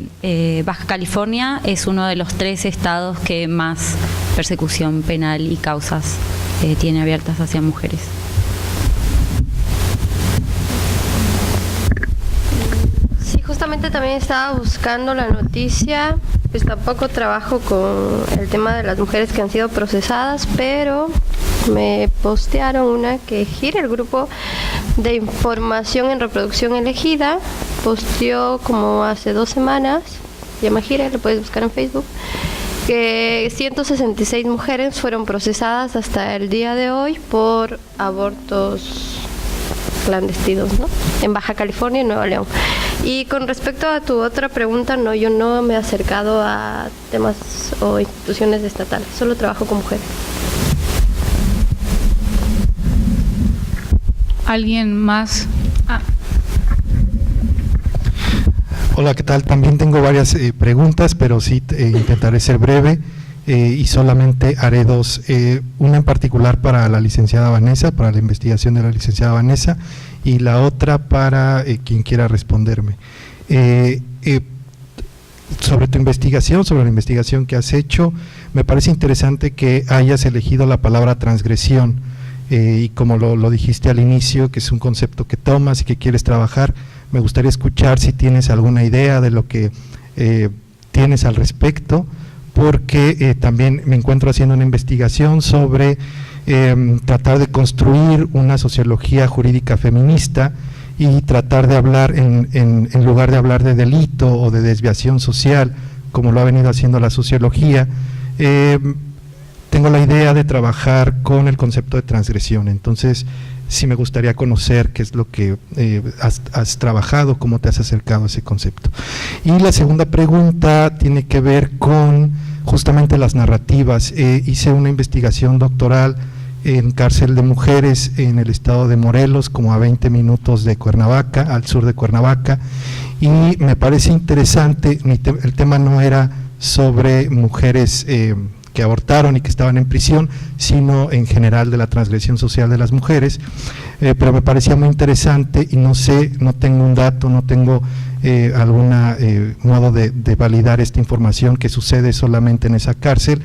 Baja California es uno de los 3 estados que más persecución penal y causas tiene abiertas hacia mujeres. Sí, justamente también estaba buscando la noticia, pues tampoco trabajo con el tema de las mujeres que han sido procesadas, pero me postearon una que gira el grupo de información en reproducción elegida, posteó como hace 2 semanas, se llama Gira, lo puedes buscar en Facebook, que 166 mujeres fueron procesadas hasta el día de hoy por abortos clandestinos, ¿no?, en Baja California y Nuevo León. Y con respecto a tu otra pregunta, no, yo no me he acercado a temas o instituciones estatales, solo trabajo con mujeres. ¿Alguien más? Hola, ¿qué tal? También tengo varias preguntas, pero sí intentaré ser breve y solamente haré 2. Una en particular para la licenciada Vanessa, para la investigación de la licenciada Vanessa, y la otra para quien quiera responderme. Sobre tu investigación, sobre la investigación que has hecho, me parece interesante que hayas elegido la palabra transgresión, y como lo dijiste al inicio, que es un concepto que tomas y que quieres trabajar. Me gustaría escuchar si tienes alguna idea de lo que tienes al respecto, porque también me encuentro haciendo una investigación sobre tratar de construir una sociología jurídica feminista y tratar de hablar, en lugar de hablar de delito o de desviación social, como lo ha venido haciendo la sociología, tengo la idea de trabajar con el concepto de transgresión. Entonces, sí me gustaría conocer qué es lo que has trabajado, cómo te has acercado a ese concepto. Y la segunda pregunta tiene que ver con justamente las narrativas. Hice una investigación doctoral en cárcel de mujeres en el estado de Morelos, como a 20 minutos de Cuernavaca, al sur de Cuernavaca, y me parece interesante. El tema no era sobre mujeres que abortaron y que estaban en prisión, sino en general de la transgresión social de las mujeres, pero me parecía muy interesante y no sé, no tengo un dato, no tengo algún modo de validar esta información que sucede solamente en esa cárcel,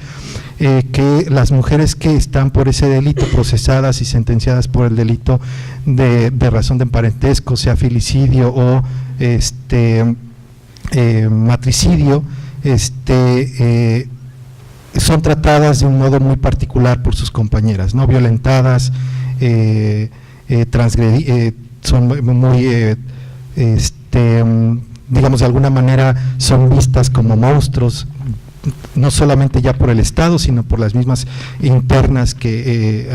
que las mujeres que están por ese delito procesadas y sentenciadas por el delito de razón de parentesco, sea filicidio o matricidio, son tratadas de un modo muy particular por sus compañeras, no violentadas, son muy, digamos, de alguna manera son vistas como monstruos, no solamente ya por el Estado, sino por las mismas internas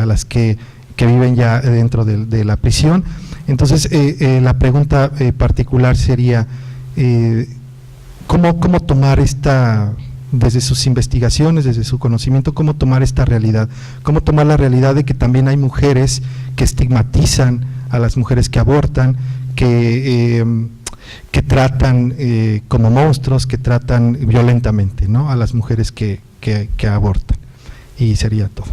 a las que viven ya dentro de la prisión. Entonces, la pregunta particular sería, ¿cómo tomar esta desde sus investigaciones, desde su conocimiento, cómo tomar esta realidad, cómo tomar la realidad de que también hay mujeres que estigmatizan a las mujeres que abortan, que tratan como monstruos, que tratan violentamente, ¿no?, a las mujeres que abortan. Y sería todo.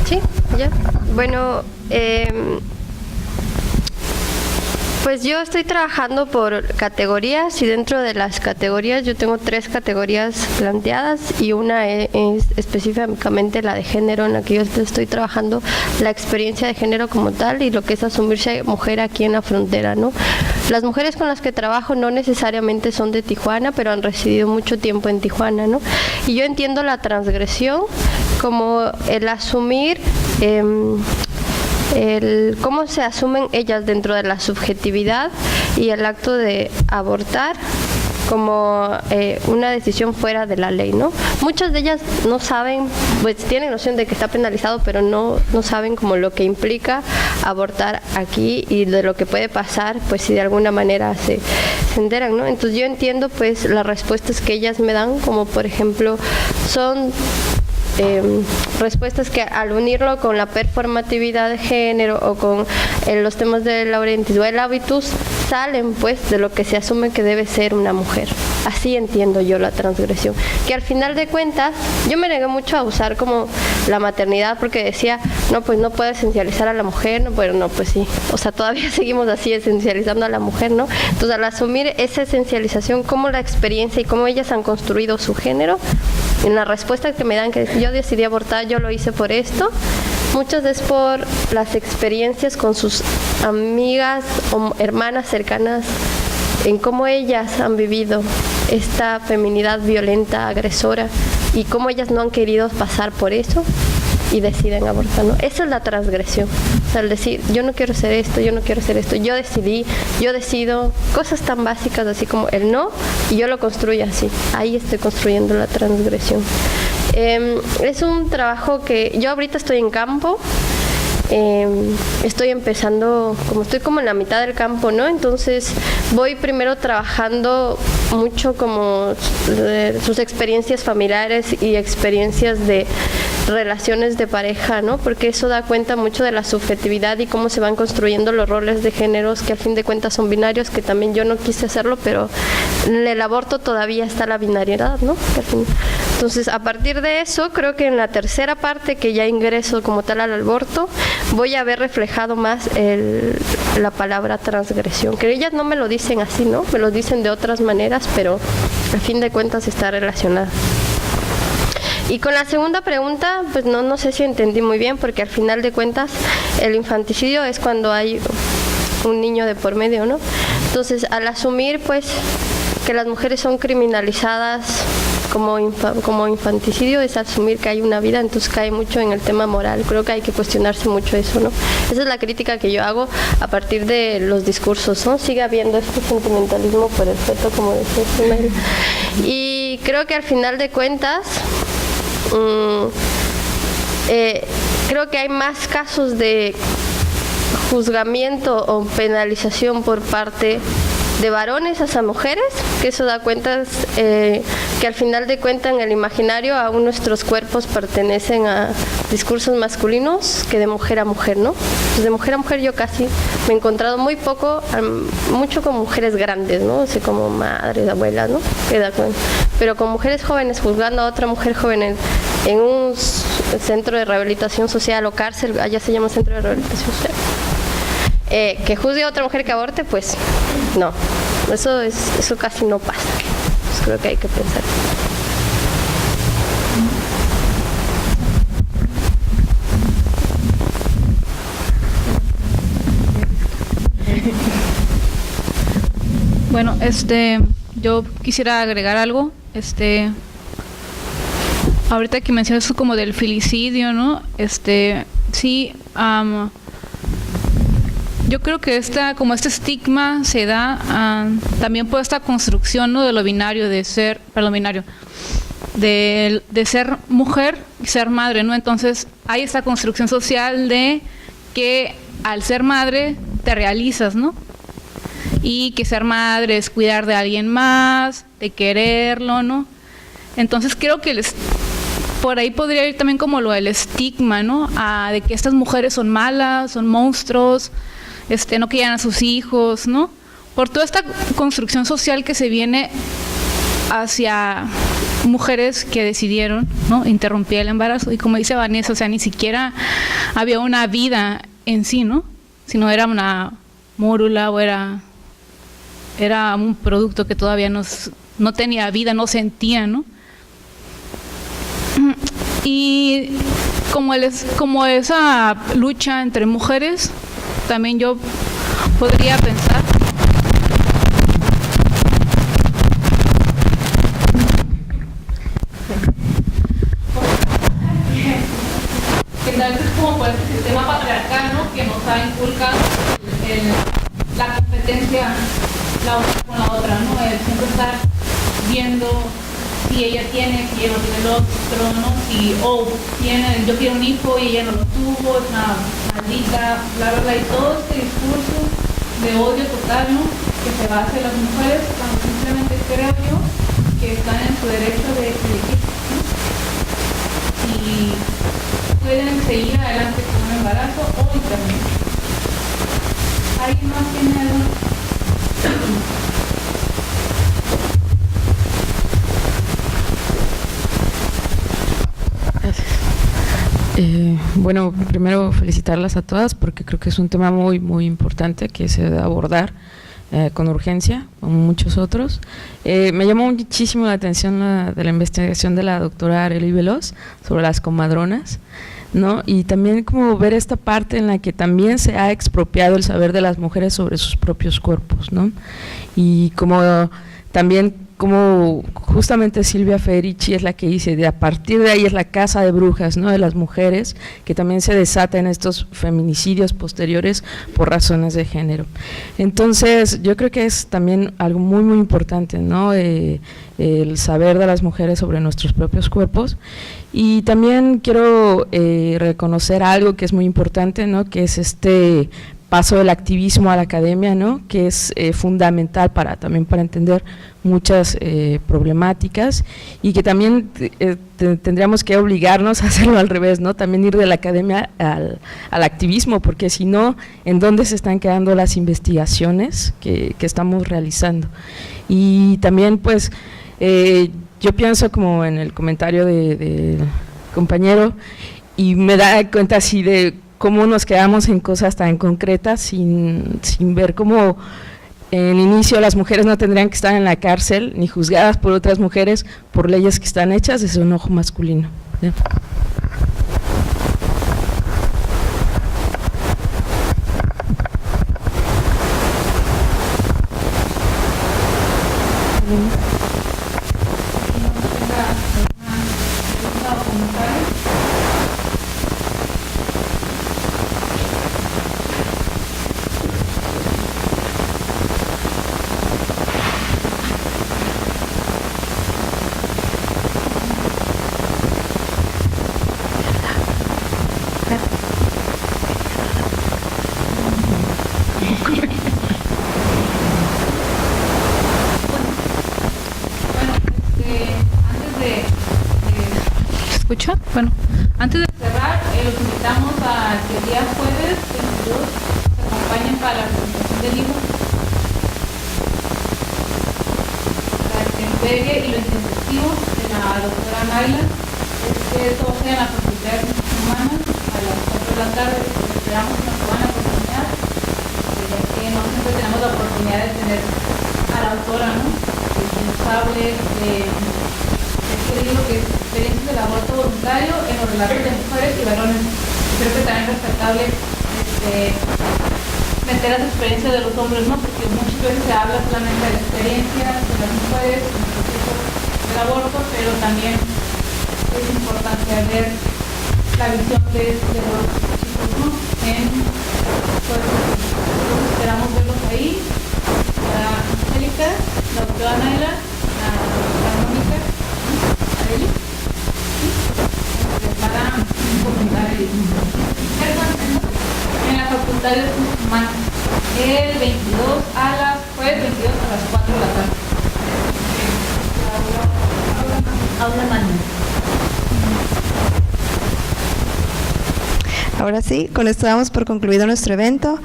Sí, ya. Bueno, pues yo estoy trabajando por categorías y dentro de las categorías yo tengo 3 categorías planteadas y una es específicamente la de género, en la que yo estoy trabajando la experiencia de género como tal y lo que es asumirse mujer aquí en la frontera, ¿no? Las mujeres con las que trabajo no necesariamente son de Tijuana, pero han residido mucho tiempo en Tijuana, ¿no? Y yo entiendo la transgresión como el asumir cómo se asumen ellas dentro de la subjetividad y el acto de abortar como una decisión fuera de la ley, ¿no? Muchas de ellas no saben, pues tienen noción de que está penalizado, pero no saben como lo que implica abortar aquí y de lo que puede pasar, pues si de alguna manera se enteran, ¿no? Entonces yo entiendo pues las respuestas que ellas me dan, como por ejemplo son respuestas que al unirlo con la performatividad de género o con los temas de la orientación o el hábitus salen pues de lo que se asume que debe ser una mujer. Así entiendo yo la transgresión, que al final de cuentas yo me negué mucho a usar como la maternidad porque decía, no, pues no puedo esencializar a la mujer, no, pero no, pues sí, o sea, todavía seguimos así esencializando a la mujer, ¿no? Entonces al asumir esa esencialización como la experiencia y cómo ellas han construido su género, en la respuesta que me dan, que yo decidí abortar, yo lo hice por esto, muchas veces por las experiencias con sus amigas o hermanas cercanas, en cómo ellas han vivido esta feminidad violenta, agresora, y cómo ellas no han querido pasar por eso y deciden abortar, ¿no? Esa es la transgresión, o sea, el decir, yo no quiero hacer esto, yo no quiero hacer esto, yo decidí, yo decido, cosas tan básicas así como el no, y yo lo construyo así, ahí estoy construyendo la transgresión. Es un trabajo que yo ahorita estoy en campo, estoy empezando, como estoy como en la mitad del campo, ¿no? Entonces voy primero trabajando mucho como sus experiencias familiares y experiencias de relaciones de pareja, ¿no? Porque eso da cuenta mucho de la subjetividad y cómo se van construyendo los roles de géneros que al fin de cuentas son binarios, que también yo no quise hacerlo, pero en el aborto todavía está la binariedad, ¿no? Entonces, a partir de eso, creo que en la tercera parte que ya ingreso como tal al aborto, voy a ver reflejado más la palabra transgresión, que ellas no me lo dicen así, ¿no? Me lo dicen de otras maneras, pero al fin de cuentas está relacionada. Y con la segunda pregunta, pues no sé si entendí muy bien, porque al final de cuentas el infanticidio es cuando hay un niño de por medio, ¿no? Entonces, al asumir pues que las mujeres son criminalizadas como infanticidio, es asumir que hay una vida, entonces cae mucho en el tema moral. Creo que hay que cuestionarse mucho eso, ¿no? Esa es la crítica que yo hago a partir de los discursos, ¿no? Sigue habiendo este sentimentalismo por el feto, como decía primero. Y creo que al final de cuentas creo que hay más casos de juzgamiento o penalización por parte de varones hacia mujeres, que eso da cuenta que al final de cuentas en el imaginario aún nuestros cuerpos pertenecen a discursos masculinos que de mujer a mujer, ¿no? Pues de mujer a mujer yo casi me he encontrado muy poco, mucho con mujeres grandes, ¿no? O sea, como madres, abuelas, ¿no? Pero con mujeres jóvenes juzgando a otra mujer joven en un centro de rehabilitación social o cárcel, allá se llama centro de rehabilitación social, que juzgue a otra mujer que aborte, pues no, eso casi no pasa. Pues creo que hay que pensar. Bueno, yo quisiera agregar algo, ahorita que mencionas eso como del filicidio, ¿no? Sí, yo creo que como este estigma se da también por esta construcción, ¿no? De lo binario, de ser mujer y ser madre, ¿no? Entonces hay esta construcción social de que al ser madre te realizas, ¿no? y que ser madre es cuidar de alguien más, de quererlo, ¿no? Entonces creo que por ahí podría ir también como lo del estigma, ¿no? De que estas mujeres son malas, son monstruos, no quieran a sus hijos, ¿no? Por toda esta construcción social que se viene hacia mujeres que decidieron, ¿no?, interrumpir el embarazo. Y como dice Vanessa, o sea, ni siquiera había una vida en sí, ¿no? Sino era una mórula o era un producto que todavía no tenía vida, no sentía, ¿no? Y como esa lucha entre mujeres, también yo podría pensar que tal vez como por este sistema patriarcal, ¿no?, que nos ha inculcado la competencia la una con la otra, ¿no? El siempre estar viendo si ella tiene, si ella no tiene el otro, ¿no? Si yo quiero un hijo y ella no lo tuvo, es una maldita, bla, bla, bla, y todo este discurso de odio total, ¿no?, que se basa en las mujeres, cuando simplemente creo yo que están en su derecho de elegir, ¿no? Y pueden seguir adelante con un embarazo o internet. ¿Alguien más tiene algo? Bueno, primero felicitarlas a todas porque creo que es un tema muy, muy importante que se debe abordar con urgencia, como muchos otros. Me llamó muchísimo la atención de la investigación de la doctora Arely Veloz sobre las comadronas, ¿no? Y también como ver esta parte en la que también se ha expropiado el saber de las mujeres sobre sus propios cuerpos, ¿no? Y como también como justamente Silvia Federici es la que dice, de a partir de ahí es la casa de brujas, ¿no?, de las mujeres, que también se desata en estos feminicidios posteriores por razones de género. Entonces yo creo que es también algo muy muy importante, ¿no?, el saber de las mujeres sobre nuestros propios cuerpos. Y también quiero reconocer algo que es muy importante, ¿no?, que es este paso del activismo a la academia, ¿no?, que es fundamental también para entender muchas problemáticas, y que también tendríamos que obligarnos a hacerlo al revés, ¿no?, también ir de la academia al activismo, porque si no, ¿en dónde se están quedando las investigaciones que estamos realizando? Y también pues yo pienso como en el comentario del compañero, y me da cuenta así de cómo nos quedamos en cosas tan concretas sin ver cómo en inicio las mujeres no tendrían que estar en la cárcel ni juzgadas por otras mujeres por leyes que están hechas desde un ojo masculino, ¿sí? Bueno, antes de cerrar, los invitamos a que el día jueves 22 se acompañen para la presentación del libro, la intemperie y lo intempestivo de la doctora Naila. Esto va a ser en la Facultad de Ciencias Humanas a las 4 de la tarde. Esperamos que nos puedan acompañar, ya que no siempre tenemos la oportunidad de tener a la autora, ¿no?, que nos hable de este libro que es Experiencias del aborto voluntario en los relatos de mujeres y varones. Creo que también es respetable meter las experiencias de los hombres, ¿no?, porque muchas veces se habla solamente de la experiencia de las mujeres en el proceso del aborto, pero también es importante ver la visión de los chicos, ¿no?, pues, esperamos verlos ahí. La Angélica, la doctora Naila, la Mónica, Arely, para un comentario en la Facultad de Ciencias Humanas el 22 a las 4. las 4 de la tarde. Aula magna. Ahora sí, con esto damos por concluido nuestro evento.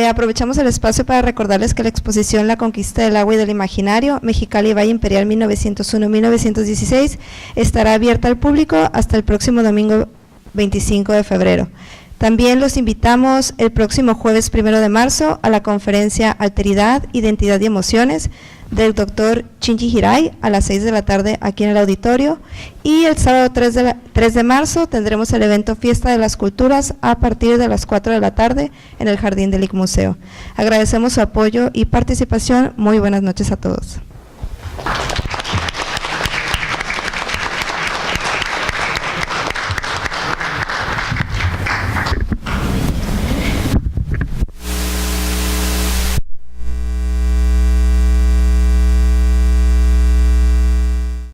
Aprovechamos el espacio para recordarles que la exposición La Conquista del Agua y del Imaginario, Mexicali Valle Imperial 1901-1916, estará abierta al público hasta el próximo domingo 25 de febrero. También los invitamos el próximo jueves 1 de marzo a la conferencia Alteridad, Identidad y Emociones del doctor Shinji Hirai a las 6 de la tarde aquí en el auditorio, y el sábado 3 de marzo tendremos el evento Fiesta de las Culturas a partir de las 4 de la tarde en el Jardín del IC Museo. Agradecemos su apoyo y participación. Muy buenas noches a todos.